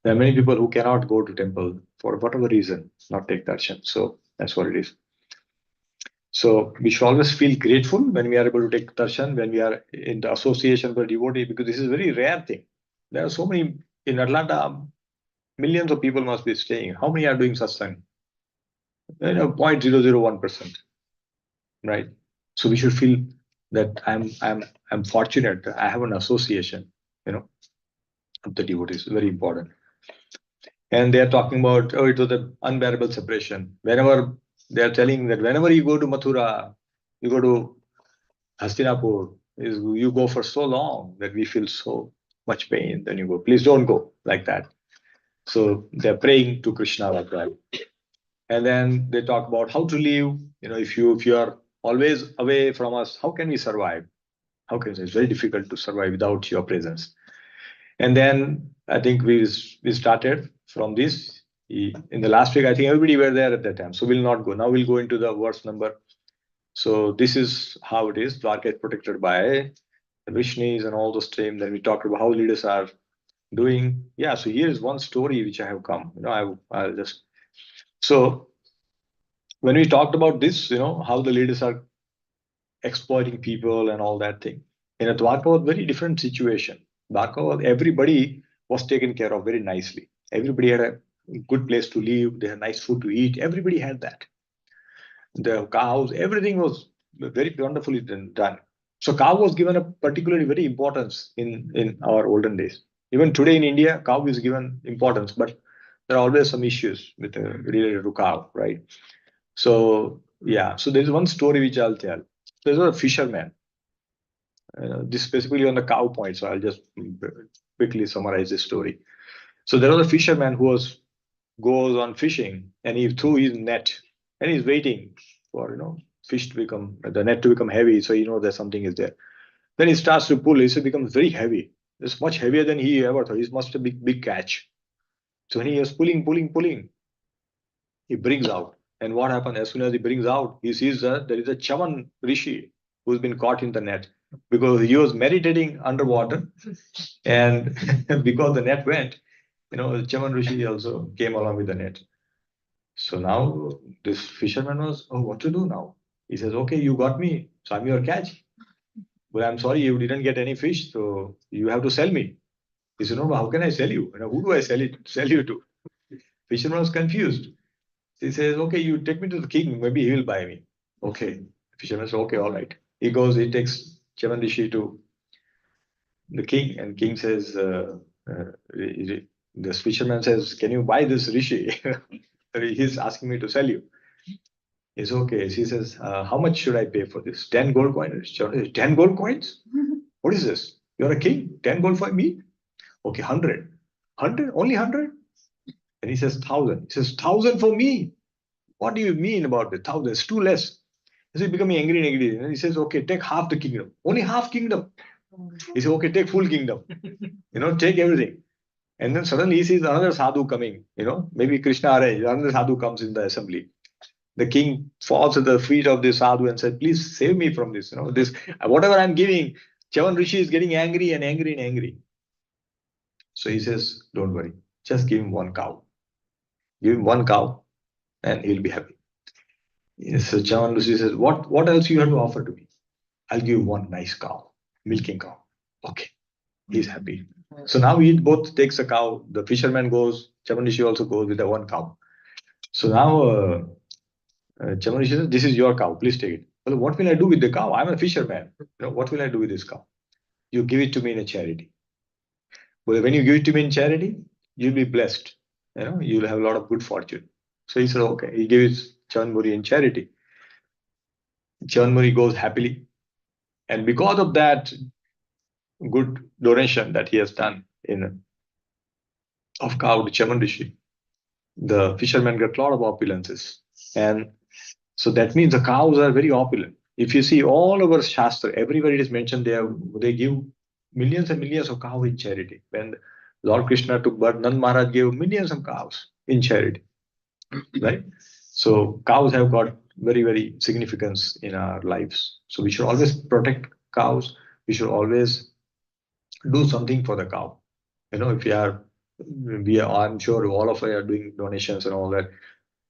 There are many people who cannot go to temple for whatever reason, not take darshan. So that's what it is. So we should always feel grateful when we are able to take darshan, when we are in the association with a devotee, because this is a very rare thing. There are so many in Atlanta, millions of people must be staying. How many are doing satsang? 0.001%, right? So we should feel that I'm fortunate. I have an association, of the devotees. Very important. And they are talking about, it was an unbearable separation. Whenever they are telling that whenever you go to Mathura, you go to Hastinapur, you go for so long that we feel so much pain. Then you go, please don't go like that. So they're praying to Krishna like that. And then they talk about how to live. If you are always away from us, how can we survive? It's very difficult to survive without your presence. And then I think we started from this. In the last week, I think everybody were there at that time. So we'll not go. Now we'll go into the verse number. So this is how it is. Dwarka is protected by the Vishnus and all those streams. Then we talked about how leaders are doing. Yeah, so here is one story which I have come. I'll just. So when we talked about this, how the leaders are exploiting people and all that thing. In a Dwarka was very different situation. Dwarka, everybody was taken care of very nicely. Everybody had a good place to live. They had nice food to eat. Everybody had that. The cows, everything was very wonderfully done. So cow was given a particularly very importance in our olden days. Even today in India, cow is given importance, but there are always some issues with related to cow, right? So yeah, so there's one story which I'll tell. There's a fisherman. This specifically on the cow point, so I'll just quickly summarize this story. So there was a fisherman who goes on fishing, and he threw his net, and he's waiting for fish to become the net to become heavy, so that something is there. Then he starts to pull. It becomes very heavy. It's much heavier than he ever thought. It must a big catch. So when he was pulling, he brings out. And what happened as soon as he brings out, he sees that there is a Chaman Rishi who's been caught in the net because he was meditating underwater. And because the net went, the Chaman Rishi also came along with the net. So now this fisherman was, oh, what to do now? He says, okay, you got me, so I'm your catch. But I'm sorry, you didn't get any fish, so you have to sell me. He said, no, how can I sell you? Who do I sell you to? Fisherman was confused. He says, okay, you take me to the king, maybe he will buy me. Okay. Fisherman says, okay, all right. He takes Chaman Rishi to the king, and king says, the fisherman says, can you buy this Rishi? He's asking me to sell you. It's okay. He says, how much should I pay for this? 10 gold coins. 10 gold coins? What is this? You're a king. 10 gold for me? Okay, 100. 100? Only 100? And he says, 1,000. He says, 1,000 for me? What do you mean about the 1,000? It's too less. He's becoming angry. And he says, okay, take half the kingdom. Only half kingdom. He says, okay, take full kingdom. Take everything. And then suddenly he sees another sadhu coming. Maybe Krishna arranged. Another sadhu comes in the assembly. The king falls at the feet of this sadhu and said, please save me from this. This whatever I'm giving, Chavan Rishi is getting angry and angry and angry. So he says, don't worry, just give him one cow. Give him one cow and he'll be happy. So Chavan Rishi says, what else you have to offer to me? I'll give you one nice cow, milking cow. Okay, he's happy. So now he both takes a cow. The fisherman goes, Chavan Rishi also goes with the one cow. So now Chavan Rishi says, this is your cow, please take it. Well, what will I do with the cow? I'm a fisherman. What will I do with this cow? You give it to me in a charity. Well, when you give it to me in charity, you'll be blessed. You'll have a lot of good fortune. So he said, okay. He gives Chavan Muri in charity. Chavan Muri goes happily. And because of that good donation that he has done of cow to Chavan Rishi, the fisherman got a lot of opulences. And so that means the cows are very opulent. If you see all over Shastra, everywhere it is mentioned they give millions and millions of cows in charity. When Lord Krishna took birth, Nand Maharaj gave millions of cows in charity. Right? So cows have got very, very significance in our lives. So we should always protect cows. We should always do something for the cow. If I'm sure all of us are doing donations and all that.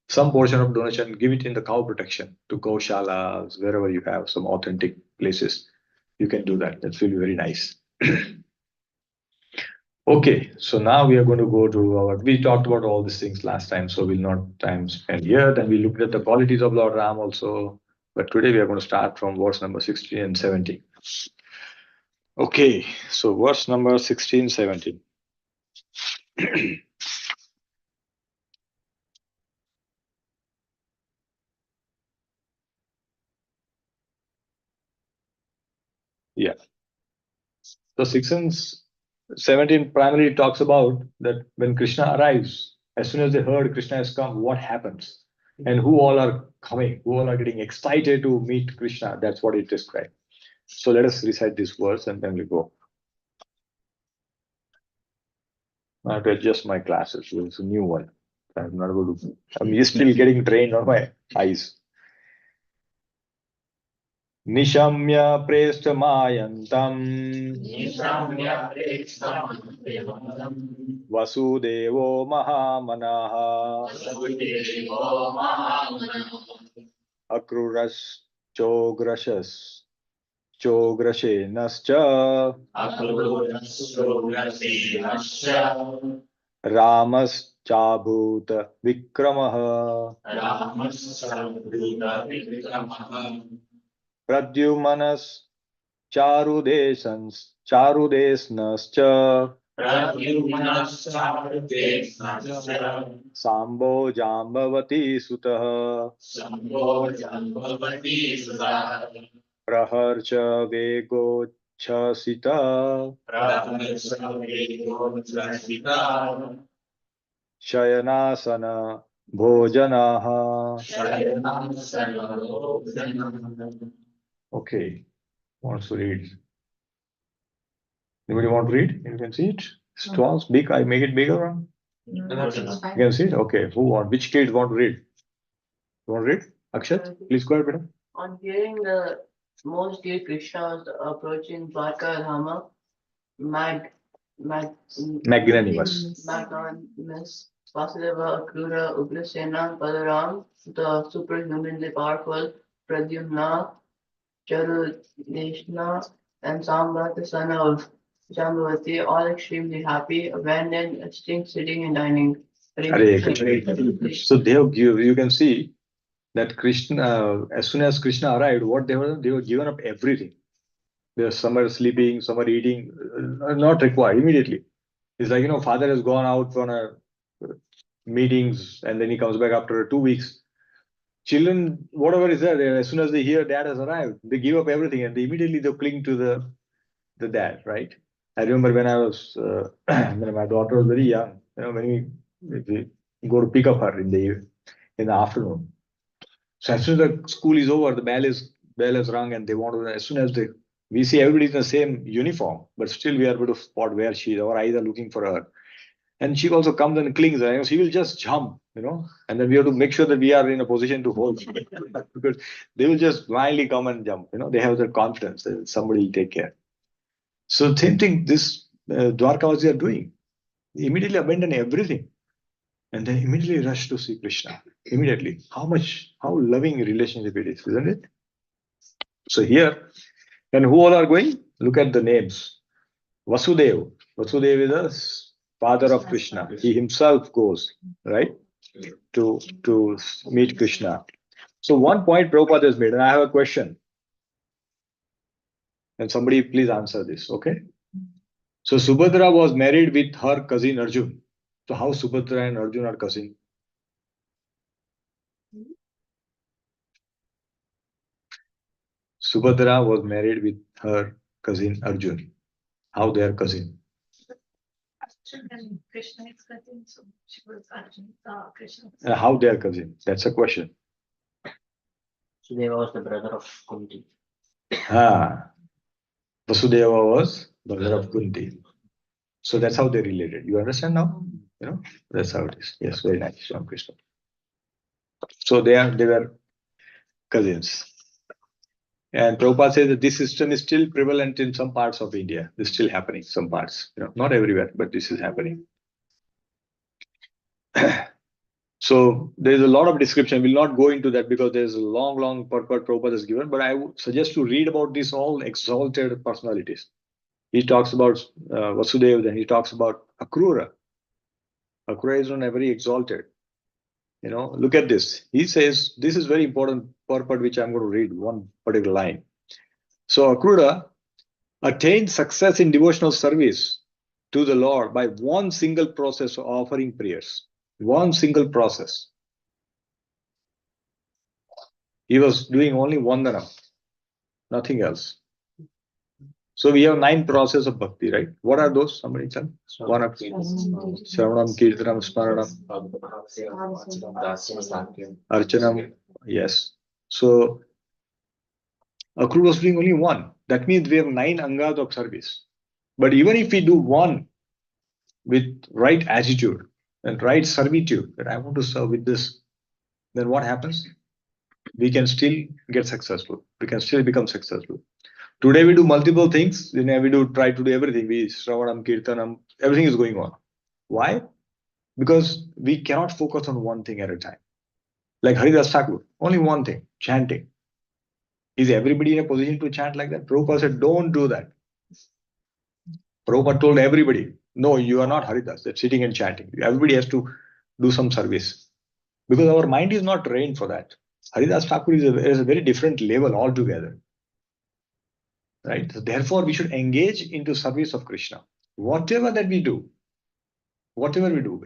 Some portion of donation, give it in the cow protection to Gaushalas, wherever you have some authentic places. You can do that. That will be very nice. Okay, so now we are going to go to we talked about all these things last time, so we'll not time spend here. Then we looked at the qualities of Lord Ram also. But today we are going to start from verse number 16 and 17. Okay, so verse number 16, 17. Yeah. So 6 and 17 primarily talks about that when Krishna arrives, as soon as they heard Krishna has come, what happens? And who all are coming, who all are getting excited to meet Krishna. That's what it describes. So let us recite this verse and then we go. I have to adjust my glasses. It's a new one. I'm not able to. I'm still getting trained on my eyes. Nishamya preshthamayantam Vasudevo Mahamanaha Akruras Chograshas Chograshenascha Ramas Chabhuta Vikramaha Pradyumanas Charudesnascha Sambo Jambavati Sutah Praharcha Vego Chasita Shayanasana Bhojanaha. Okay, wants to read. Anybody want to read? You can see it. It's tall, big. I make it bigger. You can see it. Okay. Who want? Which kids want to read? You want to read? Akshat, please go ahead, madam.
On hearing the most dear Krishna was approaching Dwarka Dhama,
Magnanimous.
magnanimous Vasudeva, Akrura, Ugrasena, Balaram, the superhumanly powerful Pradyumna, Charudeshna, and Samba, the son of Jambavati, all extremely happy, abandoned, extinct, sitting and dining.
Hare Krishna. So they have you can see that Krishna, as soon as Krishna arrived, what they were given up everything. Some are sleeping, some are eating, not required immediately. It's like, father has gone out on a meetings and then he comes back after 2 weeks. Children, whatever is there, as soon as they hear dad has arrived, they give up everything and they immediately cling to the dad, right? I remember when I was when my daughter was very young, when we go to pick up her in the afternoon. So as soon as the school is over, the bell has rung and they want to, as soon as we see everybody in the same uniform, but still we are able to spot where she is. Our eyes are looking for her. And she also comes and clings, and she will just jump, and then we have to make sure that we are in a position to hold them. Because they will just blindly come and jump, they have the confidence that somebody will take care. So same thing, this Dwarkavasi are doing. They immediately abandon everything and then immediately rush to see Krishna. Immediately. How loving a relationship it is, isn't it? So here, and who all are going? Look at the names. Vasudeva. Vasudeva is the father of Krishna. He himself goes, right, to meet Krishna. So one point Prabhupada has made, and I have a question. And somebody please answer this, okay? So Subhadra was married with her cousin Arjun. So how Subhadra and Arjun are cousin? Subhadra was married with her cousin Arjun. How they are cousin?
And Krishna is cousin, so she was Arjun, Krishna.
How they are cousin? That's a question.
Sudeva was the brother of Kunti.
Vasudeva was brother of Kunti. So that's how they related. You understand now? That's how it is. Yes, very nice, Ram Krishna. So they were cousins. And Prabhupada says that this system is still prevalent in some parts of India. It's still happening, some parts. Not everywhere, but this is happening. So there's a lot of description. We'll not go into that because there's a long purport Prabhupada has given. But I would suggest to read about these all exalted personalities. He talks about Vasudeva, then he talks about Akrura. Akrura is not very exalted. Look at this. He says, this is very important purport which I'm going to read, one particular line. So Akrura attained success in devotional service to the Lord by one single process of offering prayers. One single process. He was doing only Vandanam, nothing else. So we have 9 processes of bhakti, right? What are those? Somebody tell. One of Shravanam, Kirtanam, Smaranam, Archanam. Yes. So Akrura was doing only one. That means we have 9 angas of service. But even if we do one with right attitude and right servitude, that I want to serve with this, then what happens? We can still get successful. We can still become successful. Today we do multiple things. We try to do everything. We Shravanam, Kirtanam, everything is going on. Why? Because we cannot focus on one thing at a time. Like Haridas Thakur, only one thing, chanting. Is everybody in a position to chant like that? Prabhupada said, don't do that. Prabhupada told everybody, no, you are not Haridas, that's sitting and chanting. Everybody has to do some service. Because our mind is not trained for that. Haridas Thakur is a very different level altogether. Right? So therefore, we should engage into service of Krishna. whatever that we do,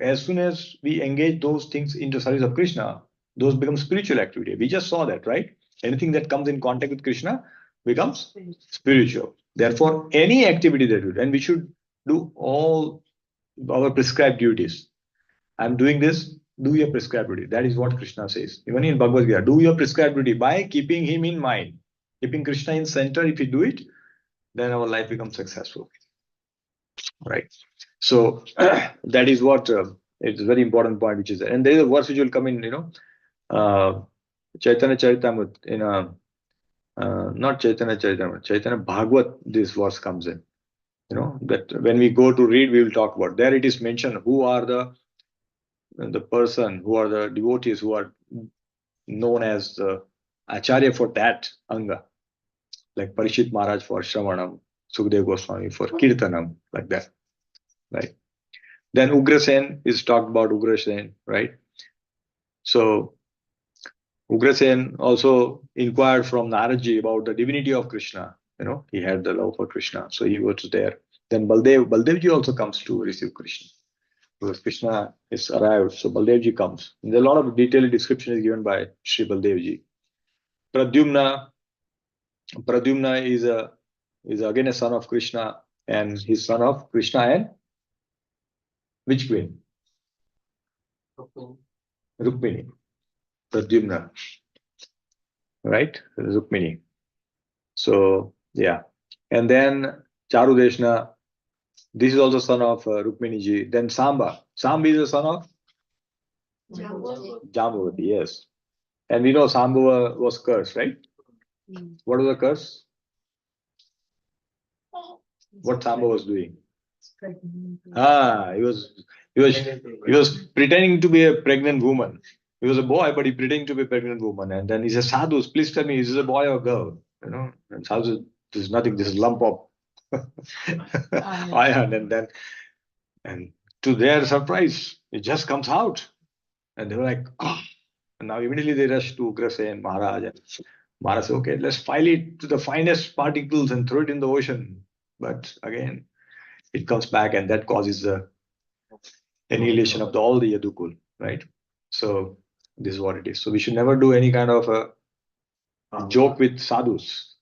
as soon as we engage those things into service of Krishna, those become spiritual activity. We just saw that, right? Anything that comes in contact with Krishna becomes spiritual. Therefore, any activity that we do, and we should do all our prescribed duties. I'm doing this, do your prescribed duty. That is what Krishna says. Even in Bhagavad Gita, do your prescribed duty by keeping him in mind. Keeping Krishna in center, if we do it, then our life becomes successful. Right? So that is what it's a very important point, which is there. And there is a verse which will come in, Chaitanya Charitamrita, not Chaitanya Charitamrita, Chaitanya Bhagavat, this verse comes in. That when we go to read, we will talk about. There it is mentioned who are the person, who are the devotees who are known as the Acharya for that Anga. Like Parishit Maharaj for Shravanam, Sukdev Goswami for Kirtanam, like that. Right. Then Ugrasen is talked about Ugrasen, right? So Ugrasen also inquired from Naradji about the divinity of Krishna. He had the love for Krishna, so he was there. Then Baldevji also comes to receive Krishna. Because Krishna is arrived, so Baldevji comes. And a lot of detailed description is given by Sri Baldevji. Pradyumna is again a son of Krishna, and his son of Krishna and which queen? Rukmini. Pradyumna. Right? Rukmini. So, yeah. And then Charudeshna, this is also son of Rukmini ji. Then Samba. Samba is the son of Jambavati, yes. And we know Samba was cursed, right? What was the curse? What Samba was doing? He was pretending to be a pregnant woman. He was a boy, but he pretending to be a pregnant woman. And then he says, Sadhus, please tell me, is this a boy or a girl? And Sadhus, this is nothing, this is lump of iron. And to their surprise, it just comes out. And they were like, oh. And now immediately they rush to Ugrasen and Maharaj. And Maharaj said, okay, let's file it to the finest particles and throw it in the ocean. But again, it comes back, and that causes the annihilation of all the Yadukul, right? So this is what it is. So we should never do any kind of a joke with sadhus.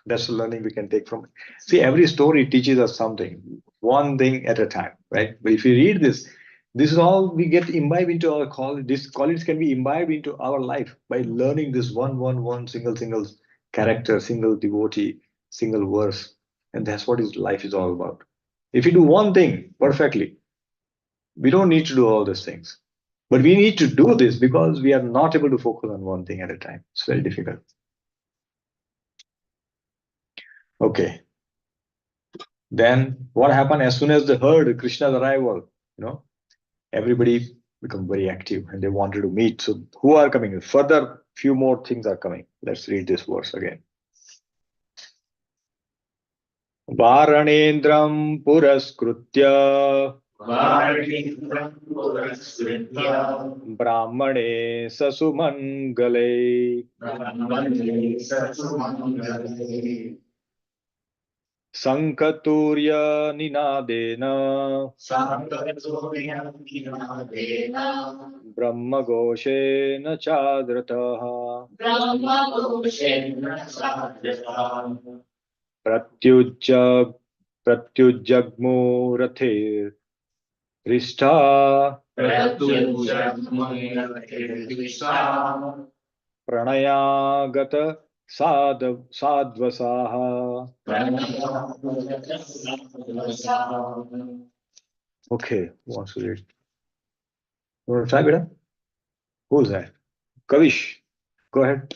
That's the learning we can take from it. See, every story teaches us something, one thing at a time, right? But if you read this is all we get imbibed into our college. This college can be imbibed into our life by learning this one single character, single devotee, single verse. And that's what his life is all about. If you do one thing perfectly, we don't need to do all these things. But we need to do this because we are not able to focus on one thing at a time. It's very difficult. Okay. Then what happened as soon as they heard Krishna's arrival? Everybody become very active and they wanted to meet. So who are coming? Further, few more things are coming. Let's read this verse again. Varanendram puraskritya Brahmane sasumangale Sankaturya ninadena Brahma Goshena Chadrataha Pratyujagmu Rathe Rishta Pranayagata Sadvasaha. Okay, who wants to read? You want to try, Beta? Who's that? Kavish, go ahead.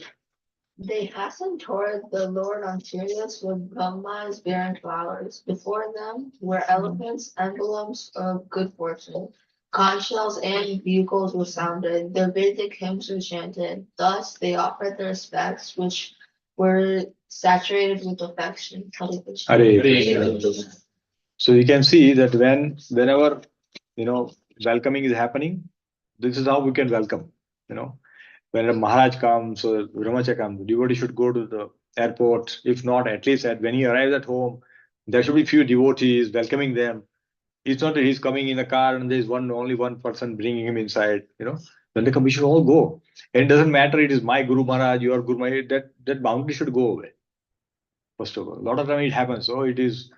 They hastened toward the Lord on chariots with Brahmas bearing flowers. Before them were elephants, emblems of good fortune. Conch shells and bugles were sounded. The Vedic hymns were chanted. Thus they offered their respects, which were saturated with affection. Hare Krishna.
Hare Krishna. So you can see that whenever welcoming is happening, this is how we can welcome. When a Maharaj comes or Brahmacha comes, the devotee should go to the airport. If not, at least when he arrives at home, There should be few devotees welcoming them. It's not that he's coming in a car and there's only one person bringing him inside. When they come, we should all go. And it doesn't matter. It is my Guru Maharaj, your Guru Maharaj. That boundary should go away. First of all, a lot of time it happens. So it is,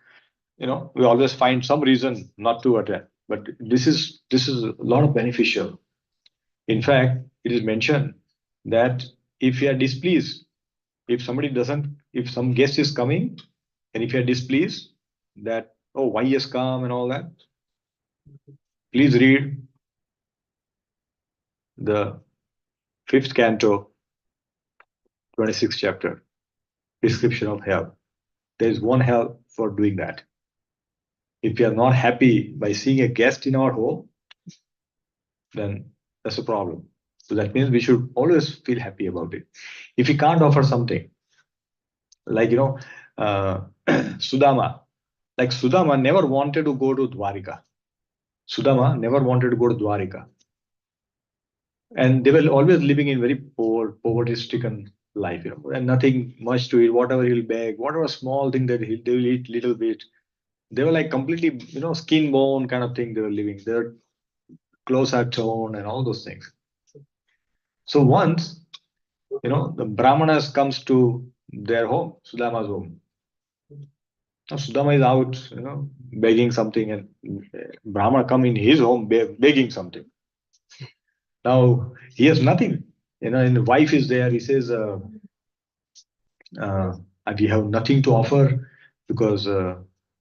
we always find some reason not to attend. But this is a lot of beneficial. In fact, it is mentioned that if you are displeased, if some guest is coming, and if you are displeased that, oh, why he has come and all that, please read the 5th canto, 26th chapter, description of hell. There is one hell for doing that. If we are not happy by seeing a guest in our home, then that's a problem. So that means we should always feel happy about it. If we can't offer something, like, Sudama, Sudama never wanted to go to Dwarika. Sudama never wanted to go to Dwarika. And they were always living in very poverty-stricken life, and nothing much to eat. Whatever he'll beg, whatever small thing that they will eat little bit. They were like completely, skin bone kind of thing they were living. Their clothes are torn and all those things. So once, the Brahmanas comes to their home, Sudama's home. Now Sudama is out, begging something, and Brahmana come in his home begging something. Now he has nothing, and the wife is there. He says, we have nothing to offer, because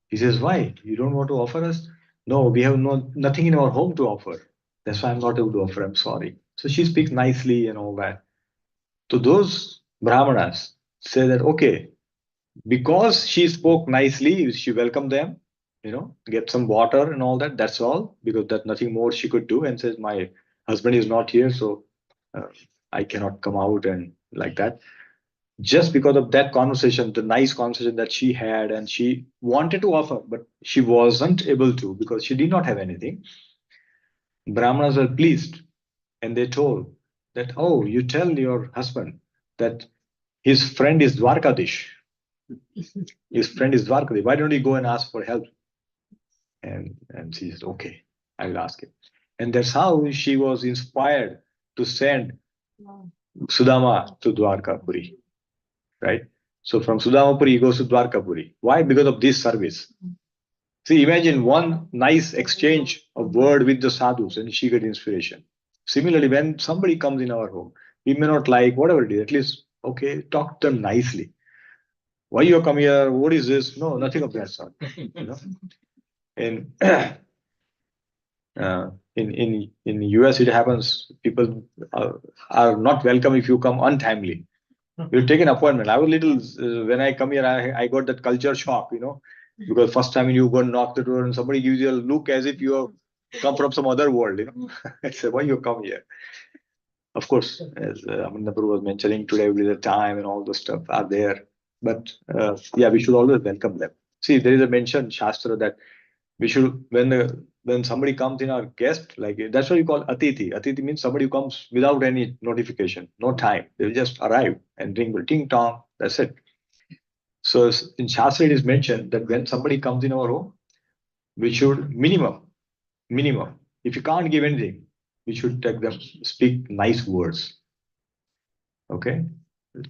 he says, why? You don't want to offer us? No, we have nothing in our home to offer. That's why I'm not able to offer. I'm sorry. So she speaks nicely and all that. So those Brahmanas say that, okay, because she spoke nicely, she welcomed them, get some water and all that. That's all, because there's nothing more she could do, and says, my husband is not here, so I cannot come out and like that. Just because of that conversation, the nice conversation that she had, and she wanted to offer, but she wasn't able to because she did not have anything. Brahmanas were pleased, and they told that, oh, you tell your husband that his friend is Dwarkadish. His friend is Dwarkadish. Why don't you go and ask for help? And she said, okay, I will ask him. And that's how she was inspired to send Sudama to Dwarkapuri. Right? So from Sudamapuri, he goes to Dwarkapuri. Why? Because of this service. See, imagine one nice exchange of word with the sadhus, and she get inspiration. Similarly, when somebody comes in our home, we may not like whatever it is, at least, okay, talk to them nicely. Why you come here? What is this? No, nothing of that sort. And in US, it happens. People are not welcome if you come untimely. You take an appointment. I was little when I come here. I got that culture shock, because first time you go and knock the door and somebody gives you a look as if you have come from some other world. I said, why you come here? Of course, as Amandapu was mentioning today, with the time and all the stuff are there. But we should always welcome them. See, there is a mention Shastra that we should, when somebody comes in our guest, like that's what you call Atithi. Atithi means somebody who comes without any notification, no time. They will just arrive and ring the ting tong. That's it. So in Shastra it is mentioned that when somebody comes in our home, we should minimum. If you can't give anything, we should take them, speak nice words. Okay,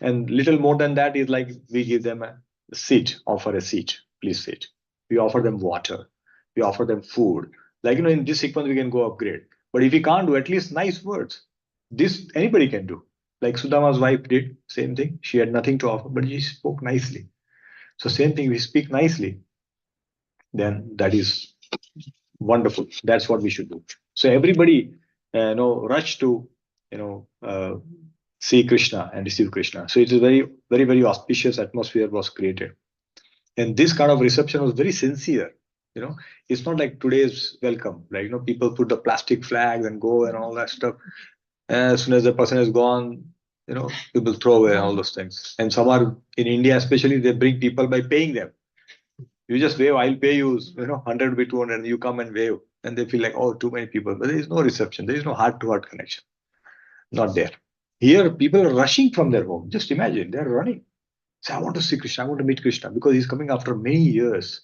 and little more than that is like we give them a seat, offer a seat, please sit. We offer them water. We offer them food. Like, in this sequence, we can go upgrade. But if we can't do, at least nice words. This anybody can do. Like Sudama's wife did, same thing. She had nothing to offer, but she spoke nicely. So same thing, we speak nicely, then that is wonderful. That's what we should do. So everybody, rush to, see Krishna and receive Krishna. So it is very, very, very auspicious atmosphere was created. And this kind of reception was very sincere. It's not like today's welcome. Like, people put the plastic flags and go and all that stuff. As soon as the person is gone, people throw away all those things. And some are in India, especially, they bring people by paying them. You just wave, I'll pay you, 100 by 200, and you come and wave. And they feel like, oh, too many people. But there is no reception. There is no heart-to-heart connection. Not there. Here, people are rushing from their home. Just imagine, they're running. Say, I want to see Krishna. I want to meet Krishna, because he's coming after many years.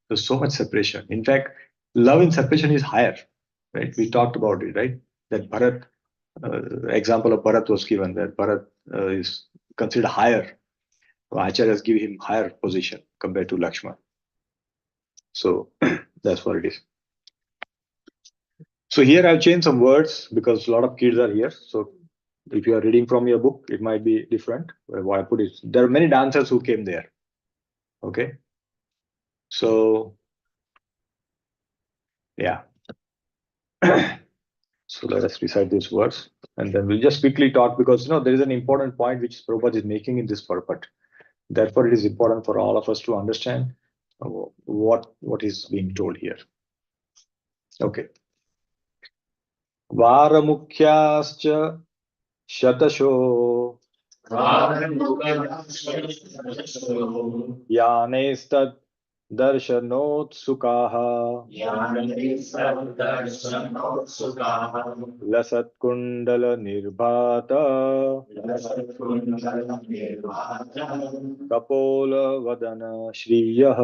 There's so much separation. In fact, love in separation is higher, right? We talked about it, right? That Bharat, example of Bharat was given, that Bharat is considered higher. Acharyas give him higher position compared to Lakshman. So that's what it is. So here I've changed some words because a lot of kids are here. So if you are reading from your book, it might be different. What I put is there are many dancers who came there. Okay. So yeah. So let us recite these words and then we'll just quickly talk because there is an important point which Prabhupada is making in this purport. Therefore, it is important for all of us to understand what is being told here. Okay. Varamukyascha shatasho yanestad darshanotsukah lasat nirbhata kapola vadana shriyah.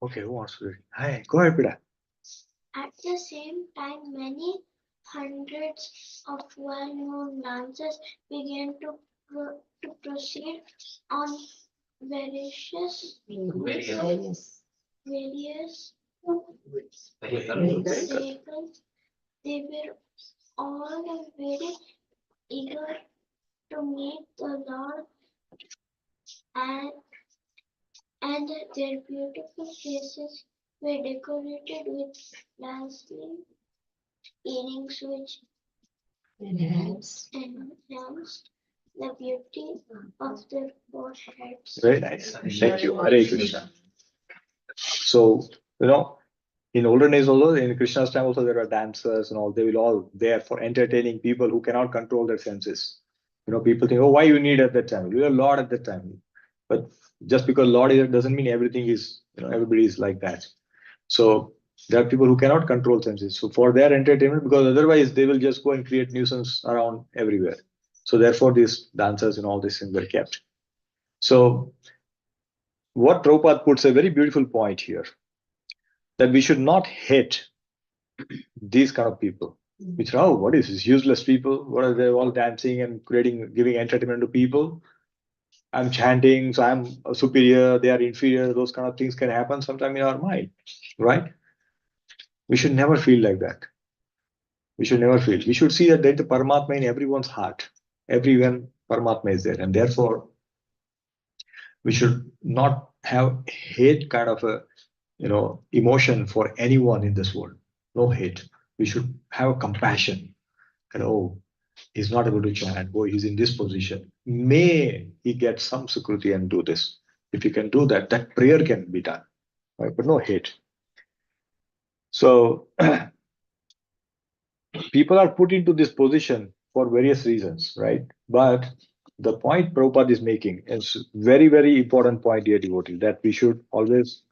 Okay, who wants to read? Hi, go ahead, Pida.
At the same time, many hundreds of well-known dancers began to proceed on various vehicles. They were all very eager to meet the Lord, and their beautiful faces were decorated with dazzling earrings which enhanced the beauty of their foreheads.
Very nice. Thank you. Hare Krishna. So, in olden days also, in Krishna's time also, there are dancers and all. They will all there for entertaining people who cannot control their senses. People think, oh, why you need at that time? You are Lord at that time. But just because Lord is, doesn't mean everything is, everybody is like that. So there are people who cannot control senses. So for their entertainment, because otherwise they will just go and create nuisance around everywhere. So therefore, these dancers and all these things were kept. So what Prabhupada puts a very beautiful point here, that we should not hate these kind of people. Which are, what is this? Useless people? What are they all dancing and giving entertainment to people? I'm chanting, so I'm superior, they are inferior. Those kind of things can happen sometime in our mind, right? We should never feel like that. We should never feel. We should see that there's the Paramatma in everyone's heart. Everyone, Paramatma is there. And therefore, we should not have hate kind of a emotion for anyone in this world. No hate. We should have a compassion. And he's not able to chant. Boy, he's in this position. May he get some sukruti and do this. If he can do that, that prayer can be done. Right? But no hate. So people are put into this position for various reasons, right? But the point Prabhupada is making is very, very important point, dear devotee, that we should always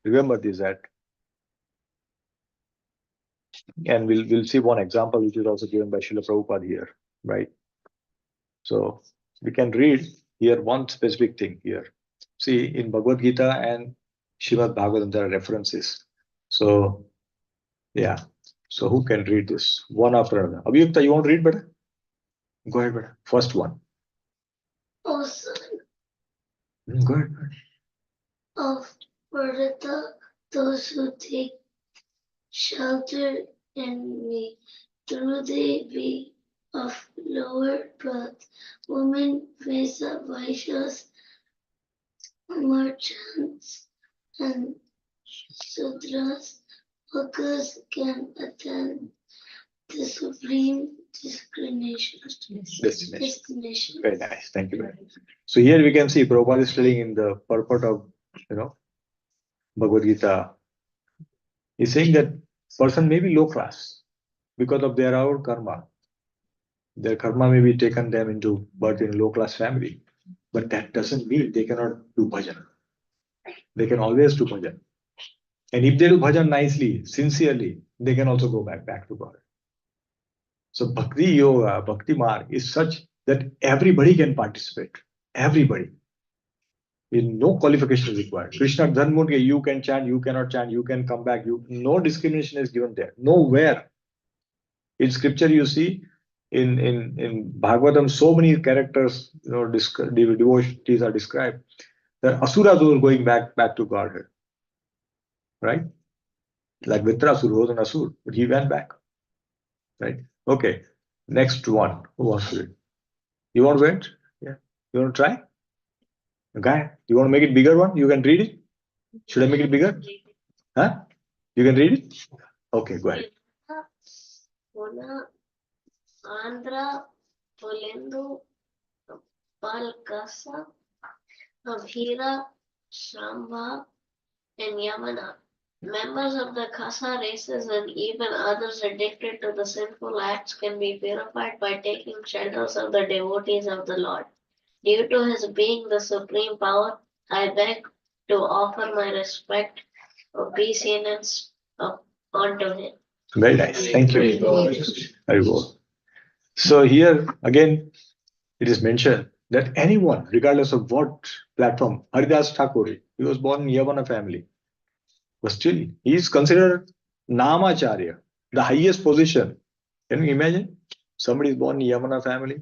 remember this, that, and we'll see one example which is also given by Srila Prabhupada here, right? So we can read here one specific thing here. See, in Bhagavad Gita and Srimad Bhagavatam, there are references. So, yeah. So who can read this? One after another. Abhiyukta, you want to read better? Go ahead, better. First one.
O son
Go ahead.
of Bharata, those who take shelter in me, though they be of lower birth, women, Vesa, Vaishyas, merchants, and Sudras, workers can attend the supreme destination.
Very nice. Thank you very much. So here we can see Prabhupada is telling in the purport of, Bhagavad Gita. He's saying that person may be low class because of their own karma. Their karma may be taken them into birth in a low class family. But that doesn't mean they cannot do bhajan. They can always do bhajan. And if they do bhajan nicely, sincerely, they can also go back to God. So Bhakti Yoga, Bhakti Marg is such that everybody can participate. Everybody. No qualification is required. Krishna doesn't want you can chant, you cannot chant, you can come back. No discrimination is given there. Nowhere. In scripture, you see, in Bhagavatam, so many characters, devotees are described. The asuras were going back to Godhead, right? Like Vitrasur was an asur, but he went back, right? Okay, next one. Who wants to read? You want to wait? Yeah. You want to try? Okay. You want to make it bigger one? You can read it. Should I make it bigger? Huh? You can read it? Okay, go ahead.
Una Andhra Polendu Palkasa Abhira Shambha and Yamana. Members of the Khasa races and even others addicted to the sinful acts can be purified by taking shelters of the devotees of the Lord. Due to his being the supreme power, I beg to offer my respect, obeisance unto him.
Very nice. Thank you. Very well. So here again, it is mentioned that anyone, regardless of what platform, Haridas Thakur, he was born in Yavana family, but still he is considered Namacharya, the highest position. Can you imagine? Somebody is born in Yavana family,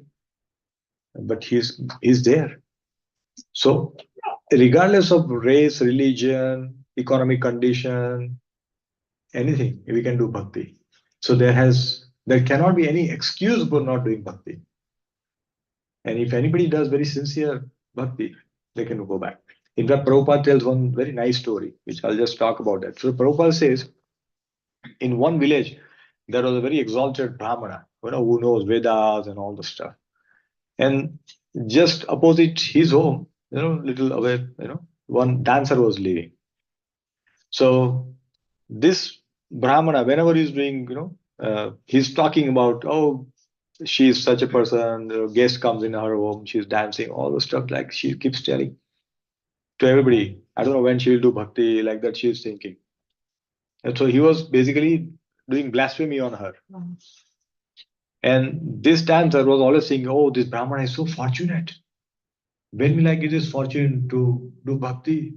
but he's there. So regardless of race, religion, economic condition, anything, we can do bhakti. So there cannot be any excuse for not doing bhakti. And if anybody does very sincere bhakti, they can go back. In fact, Prabhupada tells one very nice story, which I'll just talk about that. So Prabhupada says, in one village, there was a very exalted Brahmana, who knows Vedas and all the stuff. And just opposite his home, little away, one dancer was living. So this Brahmana, whenever he's doing, he's talking about, oh, she is such a person, the guest comes in her home, she's dancing, all the stuff like she keeps telling to everybody. I don't know when she'll do bhakti, like that she's thinking. And so he was basically doing blasphemy on her. And this dancer was always saying, oh, this Brahmana is so fortunate. When will I get this fortune to do bhakti?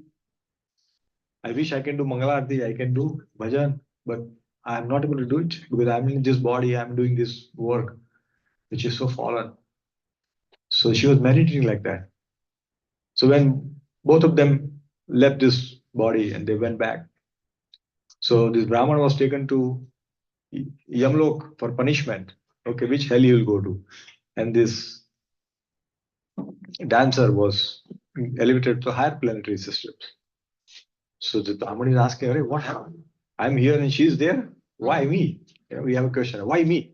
I wish I can do Mangalarti, I can do bhajan, but I'm not able to do it because I'm in this body, I'm doing this work, which is so fallen. So she was meditating like that. So when both of them left this body and they went back, so this Brahman was taken to Yamlok for punishment. Okay, which hell he will go to? And this dancer was elevated to higher planetary systems. So the Brahman is asking, "Arey, what happened? I'm here and she's there. Why me?" We have a question. Why me?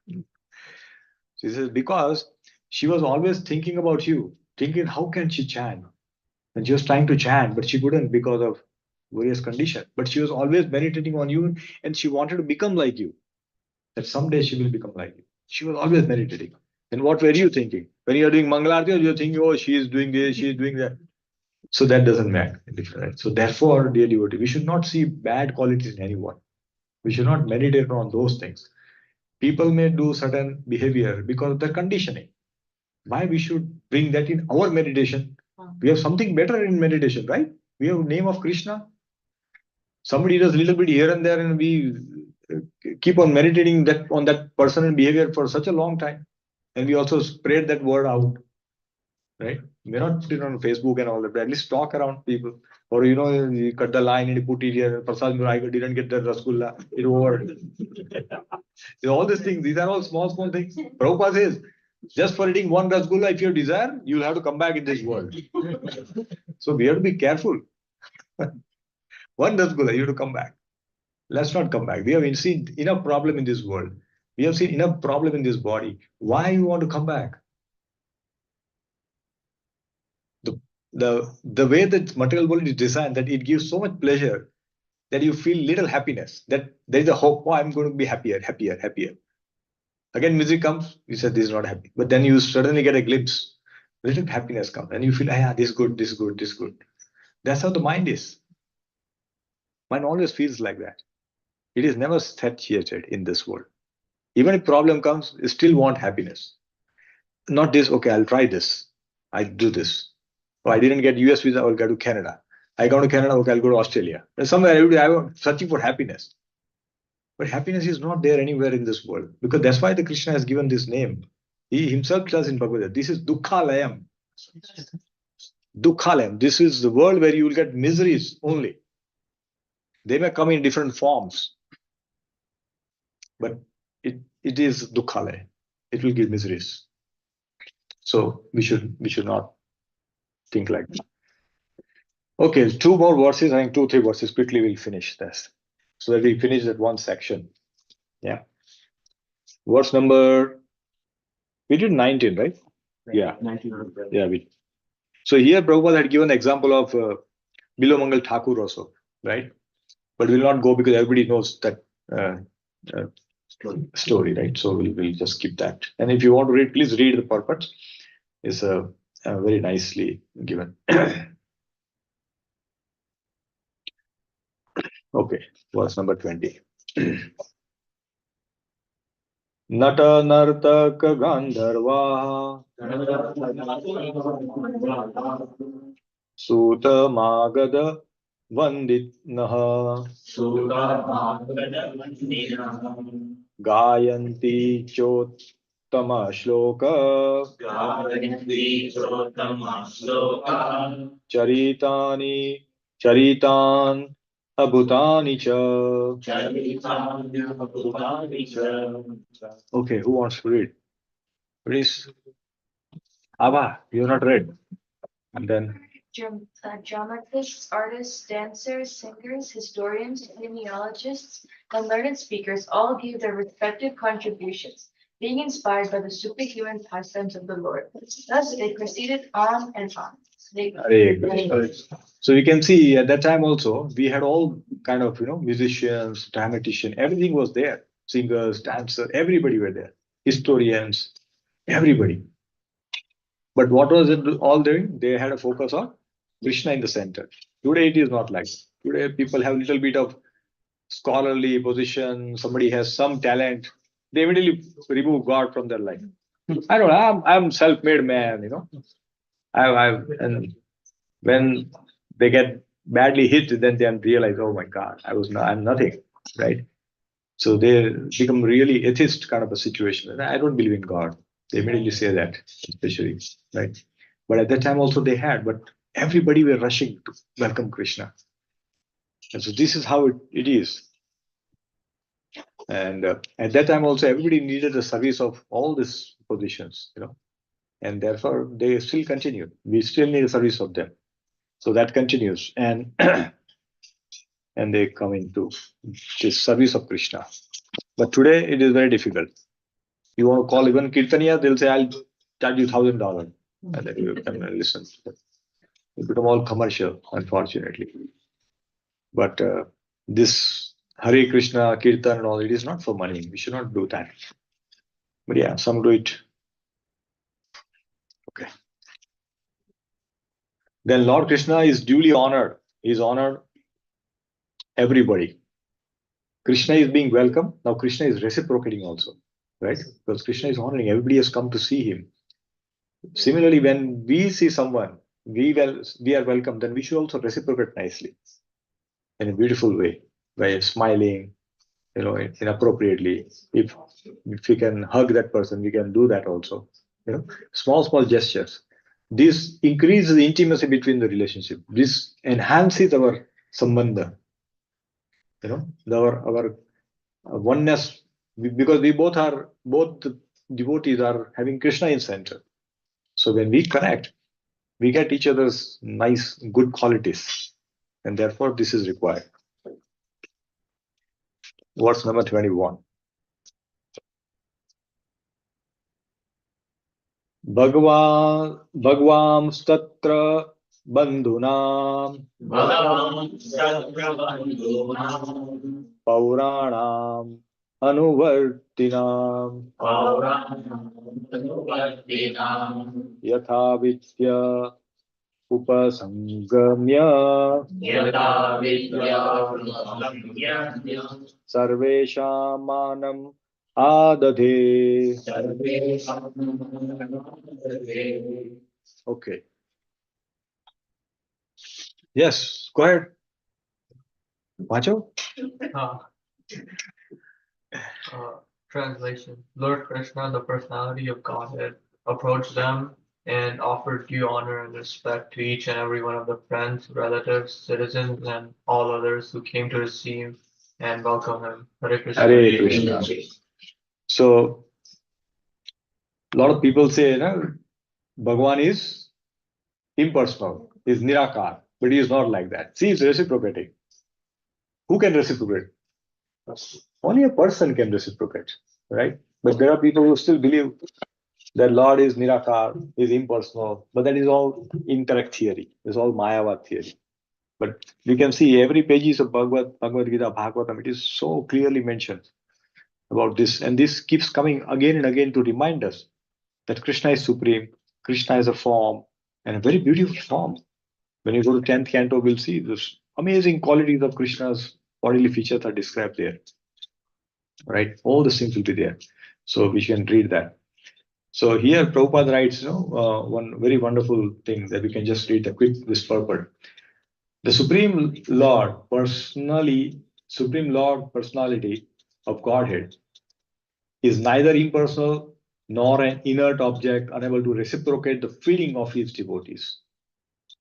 She says, because she was always thinking about you, thinking how can she chant? And she was trying to chant, but she couldn't because of various conditions. But she was always meditating on you and she wanted to become like you. That someday she will become like you. She was always meditating. And what were you thinking? When you are doing Mangalarti, you're thinking, oh, she is doing this, she is doing that. So that doesn't matter. Right? So therefore, dear devotee, we should not see bad qualities in anyone. We should not meditate on those things. People may do certain behavior because of their conditioning. Why we should bring that in our meditation? We have something better in meditation, right? We have name of Krishna. Somebody does a little bit here and there, and we keep on meditating that on that person and behavior for such a long time. And we also spread that word out, right? We may not put it on Facebook and all that, but at least talk around people. Or you cut the line and you put it here. Prasad, I didn't get the rasgulla. It over. All these things, these are all small things. Prabhupada says, just for eating one rasgulla, if you desire, you'll have to come back in this world. So we have to be careful. One rasgulla, you have to come back. Let's not come back. We have seen enough problem in this world. We have seen enough problem in this body. Why you want to come back? The way that material world is designed, that it gives so much pleasure that you feel little happiness, that there is a hope, oh, I'm going to be happier. Again, misery comes, you said this is not happy. But then you suddenly get a glimpse, little happiness comes, and you feel, this is good, this is good, this is good. That's how the mind is. Mind always feels like that. It is never satiated in this world. Even if problem comes, you still want happiness. Not this, okay, I'll try this. I do this. Oh, I didn't get US visa, I will go to Canada. I go to Canada, okay, I'll go to Australia. And somewhere I'm searching for happiness. But happiness is not there anywhere in this world. Because that's why the Krishna has given this name. He himself tells in Bhagavad Gita, this is Dukkhalayam. Dukkhalayam. This is the world where you will get miseries only. They may come in different forms. But it is Dukkhalayam. It will give miseries. So we should not think like that. Okay, 2 more verses, I think 2, 3 verses. Quickly we'll finish this. So that we finish that one section. Yeah. Verse number, we did 19, right? Yeah.
19.
Yeah. So here Prabhupada had given example of Bilo Mangal Thakur also, right? But we'll not go because everybody knows that story, right? So we'll just skip that. And if you want to read, please read the purport. It's very nicely given. Okay, verse number 20. Nata nartaka gandharva Suta magada vanditnaha Gayanti chottama shloka Charitani Charitan Abhutani cha. Okay, who wants to read? Please. Abba, you're not read. And then
Dramatists, artists, dancers, singers, historians, genealogists, and learned speakers all gave their respective contributions, being inspired by the superhuman pastimes of the Lord. Thus they proceeded on and on.
So you can see at that time also, we had all kind of, musicians, dramaticians, everything was there. Singers, dancers, everybody were there. Historians, everybody. But what was it all doing? They had a focus on Krishna in the center. Today it is not like that. Today people have a little bit of scholarly position. Somebody has some talent. They immediately remove God from their life. I don't know. I'm self-made man. And when they get badly hit, then they realize, oh my God, I'm nothing, right? So they become really atheist kind of a situation. I don't believe in God. They immediately say that, especially, right? But at that time also they had, but everybody were rushing to welcome Krishna. And so this is how it is. And at that time also everybody needed the service of all these positions, and therefore they still continue. We still need the service of them. So that continues. And and they come into this service of Krishna. But today it is very difficult. You want to call even Kirtaniya, they'll say, I'll charge you $1,000. And then you can listen. It become all commercial, unfortunately. But this Hare Krishna, Kirtan and all, it is not for money. We should not do that. But yeah, some do it. Okay. Then Lord Krishna is duly honored. He is honored everybody. Krishna is being welcomed. Now Krishna is reciprocating also, right? Because Krishna is honoring. Everybody has come to see him. Similarly, when we see someone, we are welcome, then we should also reciprocate nicely in a beautiful way by smiling, inappropriately. If we can hug that person, we can do that also. Small gestures. This increases the intimacy between the relationship. This enhances our sambandha. Our oneness, because we both the devotees are having Krishna in center. So when we connect, we get each other's nice, good qualities. And therefore, this is required. Verse number 21. Bhagwan statra bandhunam Pauranam anuvartinam Yatha vidya upasangamya Sarveshamanam adadhe. Okay. Yes, go ahead. Macho?
Uh, Translation. Lord Krishna, the personality of Godhead, approached them and offered due honor and respect to each and every one of the friends, relatives, citizens, and all others who came to receive and welcome him. Hare Krishna.
Hare Krishna. So, a lot of people say, Bhagavan is impersonal, is Nirakar, but he is not like that. See, it's reciprocating. Who can reciprocate? Only a person can reciprocate, right? But there are people who still believe that Lord is Nirakar, is impersonal, but that is all incorrect theory. It's all Mayavad theory. But we can see every pages of Bhagavad Gita, Bhagavatam, it is so clearly mentioned about this. And this keeps coming again and again to remind us that Krishna is supreme, Krishna is a form, and a very beautiful form. When you go to 10th Canto, we'll see this amazing qualities of Krishna's bodily features are described there. Right? All the things will be there. So we can read that. So here Prabhupada writes, one very wonderful thing that we can just read a quick this purport. The Supreme Lord Supreme Lord personality of Godhead is neither impersonal nor an inert object unable to reciprocate the feeling of his devotees.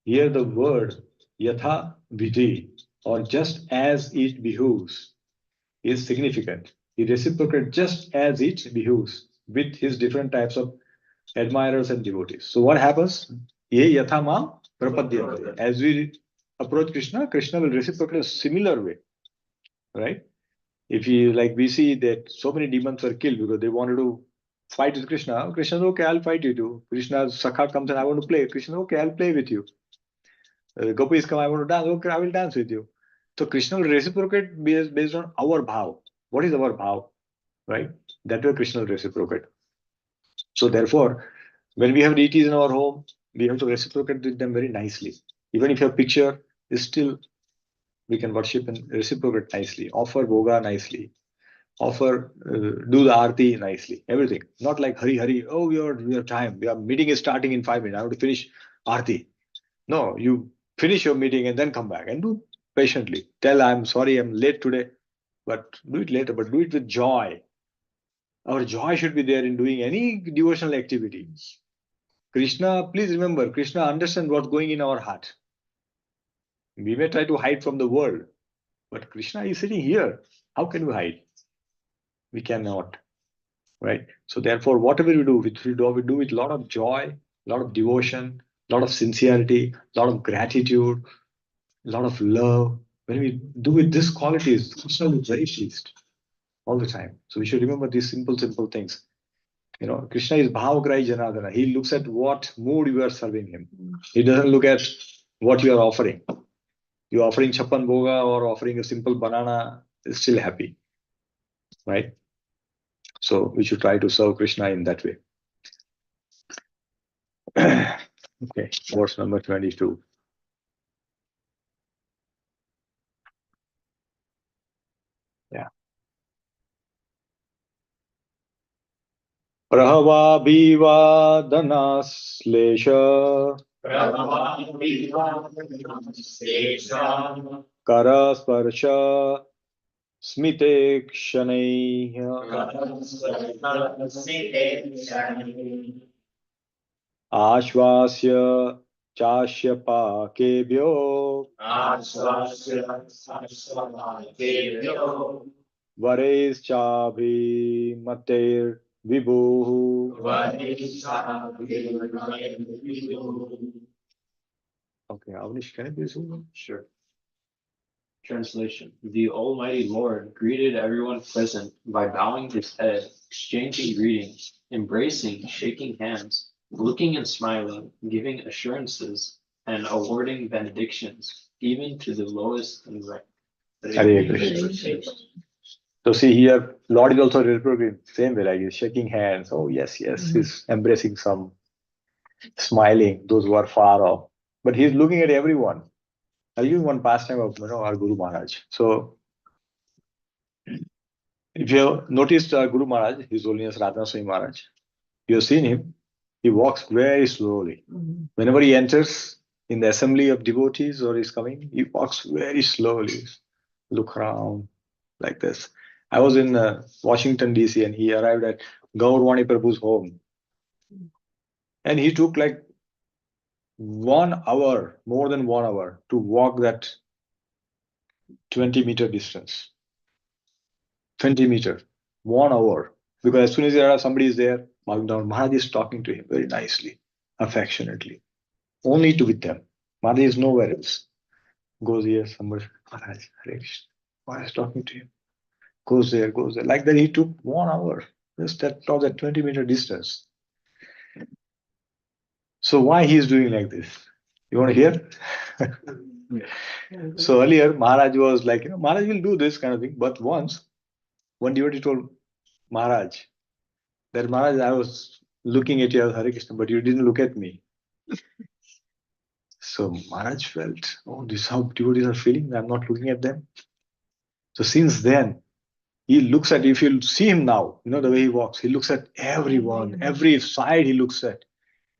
Here the word yatha vidhi, or just as it behooves, is significant. He reciprocates just as it behooves with his different types of admirers and devotees. So what happens? Ye yatha mam prapadyante. As we approach Krishna, Krishna will reciprocate a similar way, right? If you like, we see that so many demons were killed because they wanted to fight with Krishna. Krishna, okay, I'll fight you too. Krishna's Sakha comes and I want to play. Krishna, okay, I'll play with you. Gopis come, I want to dance. Okay, I will dance with you. So Krishna will reciprocate based on our bhav. What is our bhav, right? That way Krishna will reciprocate. So therefore, when we have deities in our home, we have to reciprocate with them very nicely. Even if your picture is still, we can worship and reciprocate nicely, offer bhoga nicely, offer, do the aarti nicely, everything. Not like hurry, hurry, oh, we are time. Your meeting is starting in 5 minutes. I have to finish aarti. No, you finish your meeting and then come back and do patiently. Tell, I'm sorry, I'm late today, but do it later, but do it with joy. Our joy should be there in doing any devotional activity. Krishna, please remember, Krishna understands what's going in our heart. We may try to hide from the world, but Krishna is sitting here. How can we hide? We cannot, right? So therefore, whatever we do with a lot of joy, a lot of devotion, a lot of sincerity, a lot of gratitude, a lot of love. When we do with these qualities, Krishna is very pleased all the time. So we should remember these simple things. Krishna is Bhavagrai Janadana. He looks at what mood you are serving him. He doesn't look at what you are offering. You're offering Chappan Bhoga or offering a simple banana, is still happy. Right? So we should try to serve Krishna in that way. Okay, verse number 22. Yeah. Prahavabhivadanashlesha Karasparsha Smite Kshanaiha Ashvasya Chasya Pakebhyo Vareschabhi Mater Vibhuhu. Okay, Avnish, can I please read?
Sure. Translation. The Almighty Lord greeted everyone present by bowing his head, exchanging greetings, embracing, shaking hands, looking and smiling, giving assurances, and awarding benedictions, even to the lowest in rank.
Hare Krishna. So see here, Lord is also reciprocating same way, like he's shaking hands. Oh yes, he's embracing some, smiling those who are far off. But he's looking at everyone. I'll give you one pastime of our Guru Maharaj. So if you have noticed our Guru Maharaj, His Holiness Radha Swami Maharaj, you have seen him, he walks very slowly. Whenever he enters in the assembly of devotees or he's coming, he walks very slowly, look around like this. I was in Washington, D.C., and he arrived at Gaurwani Prabhu's home. And he took like 1 hour, more than 1 hour, to walk that 20-meter distance. 20 meter, 1 hour. Because as soon as somebody is there, Maharaj is talking to him very nicely, affectionately. Only to with them. Maharaj is nowhere else. Goes here, somebody, Maharaj, Hare Krishna. Maharaj is talking to him. Goes there, goes there. Like that, he took 1 hour. Just that 20-meter distance. So why he is doing like this? You want to hear? So earlier, Maharaj was like, Maharaj will do this kind of thing. But once, one devotee told Maharaj, that Maharaj, I was looking at you as Hare Krishna, but you didn't look at me. So Maharaj felt, oh, this is how devotees are feeling. I'm not looking at them. So since then, he looks at, if you see him now, the way he walks, he looks at everyone, every side he looks at.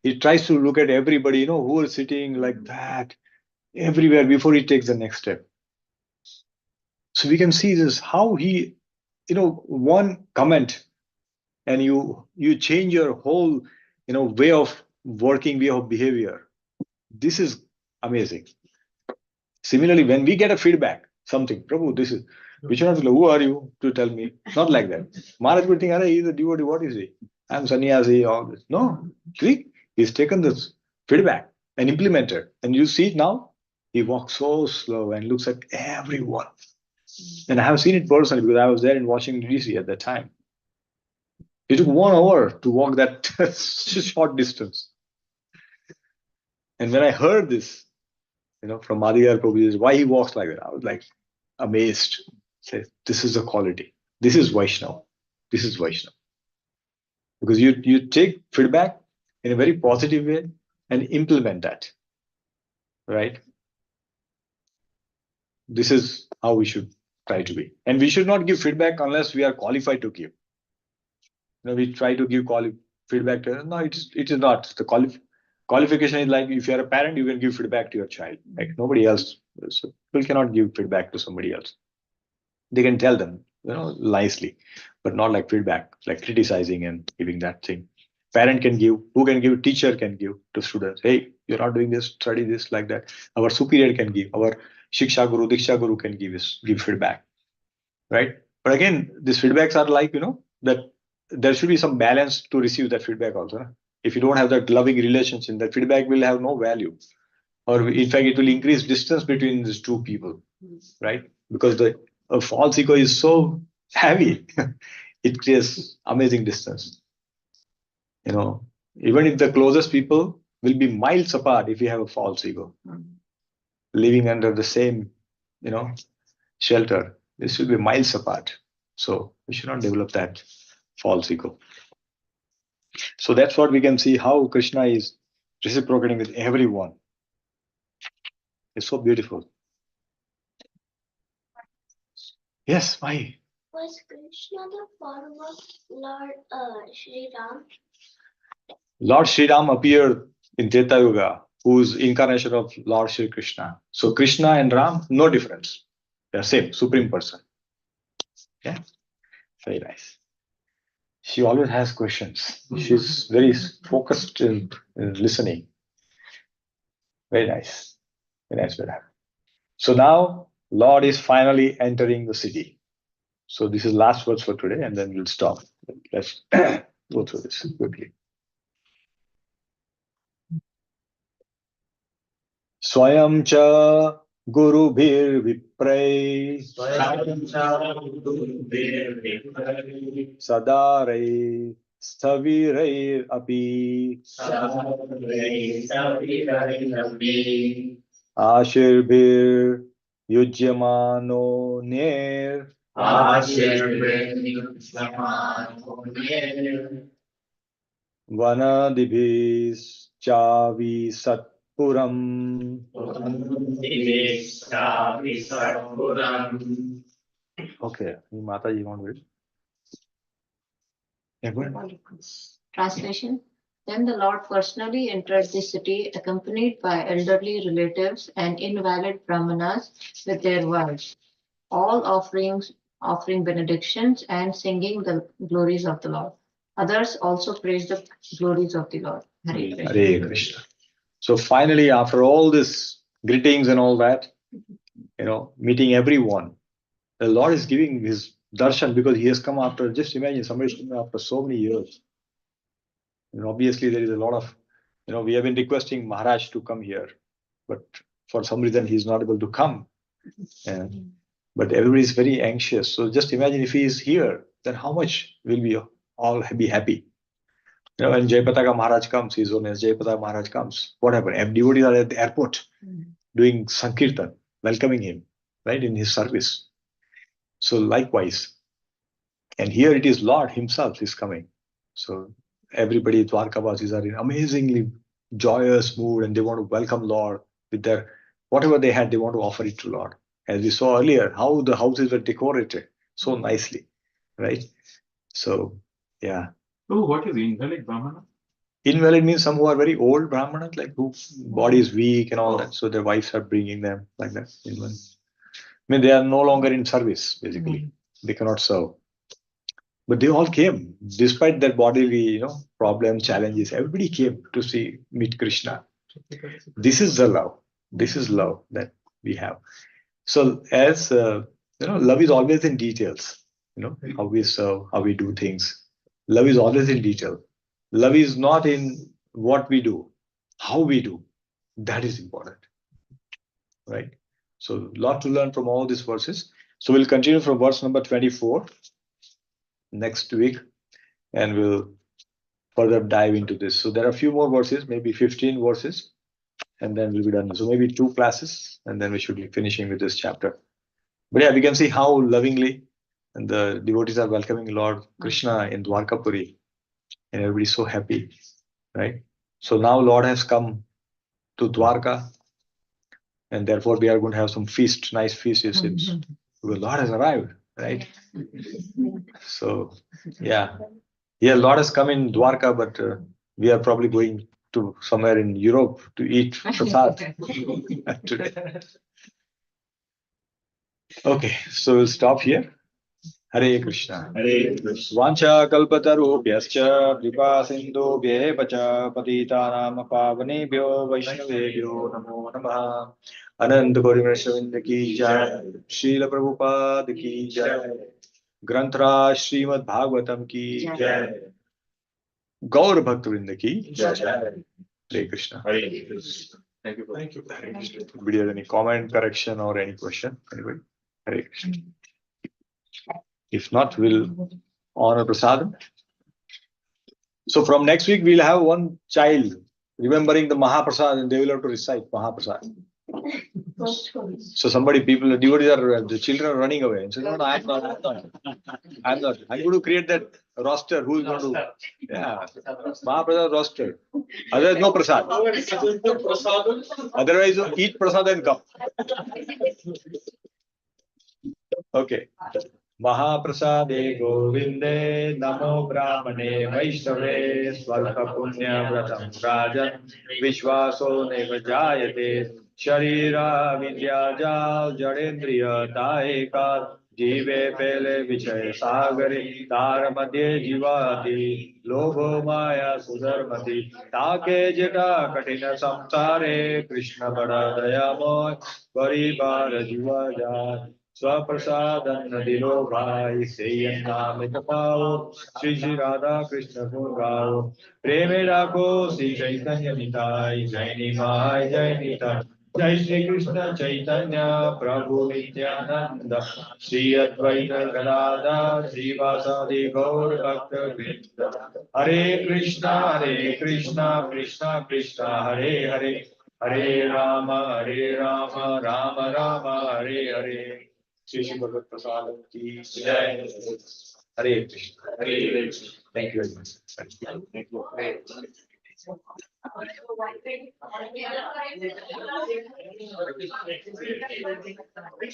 He tries to look at everybody, who are sitting like that, everywhere before he takes the next step. So we can see this, how he, one comment and you change your whole, way of working, way of behavior. This is amazing. Similarly, when we get a feedback, something, Prabhu, this is, we should not be like, who are you to tell me? Not like that. Maharaj would think, he's a devotee, what is he? I'm sannyasi, all this. No, see, he's taken this feedback and implemented. And you see it now, he walks so slow and looks at everyone. And I have seen it personally because I was there in Washington, D.C. at that time. It took 1 hour to walk that short distance. And when I heard this, from Madhya Prabhu, why he walks like that, I was like amazed. Say, this is the quality. This is Vaishnava. This is Vaishnava. Because you take feedback in a very positive way and implement that. Right? This is how we should try to be. And we should not give feedback unless we are qualified to give. We try to give feedback to, no, it is not. The qualification is like, if you are a parent, you can give feedback to your child. Like nobody else. So people cannot give feedback to somebody else. They can tell them, nicely, but not like feedback, like criticizing and giving that thing. Parent can give, who can give, teacher can give to students. Hey, you're not doing this, study this, like that. Our superior can give, our Shiksha Guru, Diksha Guru can give feedback. Right? But again, these feedbacks are like, that there should be some balance to receive that feedback also. If you don't have that loving relationship, that feedback will have no value. Or in fact, it will increase distance between these two people, right? Because the false ego is so heavy, it creates amazing distance. Even if the closest people will be miles apart if you have a false ego, living under the same, shelter, this should be miles apart. So we should not develop that false ego. So that's what we can see, how Krishna is reciprocating with everyone. It's so beautiful. Yes, why?
Was Krishna the form of Lord Sri Ram?
Lord Sri Ram appeared in Treta Yuga, who is incarnation of Lord Sri Krishna. So Krishna and Ram, no difference. They are same, supreme person. Yeah, very nice. She always has questions. She's very focused in listening. Very nice. Very nice, madam. So now Lord is finally entering the city. So this is last words for today, and then we'll stop. Let's go through this quickly. Swayam cha gurubhir Sadare Stavirai api Ashirbhir Yujyamano Ner Vanadibhis Chavi Satpuram. Okay, Mataji, you want to read? Yeah, go ahead.
Translation.
Then the Lord personally entered the city, accompanied by elderly relatives and invalid brahmanas with their wives, all offering benedictions and singing the glories of the Lord. Others also praised the glories of the Lord. Hare Krishna.
Hare Krishna. So finally, after all this greetings and all that, meeting everyone, the Lord is giving his darshan because he has come after, just imagine somebody's coming after so many years. And obviously, there is a lot of, we have been requesting Maharaj to come here, but for some reason he's not able to come. But everybody is very anxious. So just imagine if he is here, then how much will we all be happy? When Jayapataka Maharaj comes, he's known as Jayapataka Maharaj comes. What happened? Devotees are at the airport doing Sankirtan, welcoming him, right, in his service. So likewise, and here it is Lord himself is coming. So everybody, Dwarkavasis are in amazingly joyous mood and they want to welcome Lord with their, whatever they had, they want to offer it to Lord. As we saw earlier, how the houses were decorated so nicely, right? So, yeah.
Oh, what is invalid Brahmana?
Invalid means some who are very old Brahmanas, like whose body is weak and all that. So their wives are bringing them like that. Invalid. I mean, they are no longer in service, basically. They cannot serve. But they all came, despite their bodily, problems, challenges. Everybody came to meet Krishna. This is the love. This is love that we have. So as love is always in details. How we serve, how we do things. Love is always in detail. Love is not in what we do, how we do. That is important, right? So a lot to learn from all these verses. So we'll continue from verse number 24 next week, and we'll further dive into this. So there are a few more verses, maybe 15 verses, and then we'll be done. So maybe 2 classes, and then we should be finishing with this chapter. But yeah, we can see how lovingly and the devotees are welcoming Lord Krishna in Dwarkapuri, and everybody's so happy, right? So now Lord has come to Dwarka, and therefore we are going to have some feast, nice feast, it seems. Because Lord has arrived, right? So, yeah. Yeah, Lord has come in Dwarka, but we are probably going to somewhere in Europe to eat prasad today. Okay, so we'll stop here. Hare Krishna.
Hare Krishna.
Vancha kalpatarubhyascha kripa sindhubhyev cha patitanam pavanebhyo vaishnavebhyo namo namah. Anand Gauri Vaishnavinda ki jai. Srila Prabhupada ki jai. Granthra Srimad Bhagavatam ki jai. Gaur Bhaktivinoda ki jai. Hare Krishna.
Hare Krishna.
Thank you. Thank you. Hare Krishna. Anybody has any comment, correction, or any question? Anybody? Hare Krishna. If not, we'll honor prasadam. So from next week, we'll have one child remembering the Mahaprasad, and they will have to recite Mahaprasad. So the devotees the children are running away. And so, no, I'm not. I'm going to create that roster. Who is going to? Yeah, Mahaprasad roster. Otherwise, no prasad. Otherwise, eat prasad and come. Okay. Mahaprasade Govinde Namo Brahmane Vaishnave Svalpa Punya Vratam Rajan Vishwaso Nevajayate Sharira Vidyajal Jadendriya Taekar Jive Pele Vichay Sagari Tar Madhye Jivati Lobho Maya Sudharmati Take Jeta Katina Samsare Krishna Bada Dayamoy Paribara Jivajay Swaprasadan Nadilo Bhai Seyan Namita Pao Shri Shri Radha Krishna Gurgao Preme Rako Sri Chaitanya Nitai Jaini Mai Jainita Jai Shri Krishna Chaitanya Prabhu Nityananda Shri Advaita Gadada Shri Vasadi Gaur Bhakta Vrinda Hare Krishna Krishna Krishna Hare Hare Hare Rama Rama Rama Hare Hare Shri Shri Bhagavad Prasadam ki jai. Hare Krishna. Hare Krishna. Thank you very much. Thank you.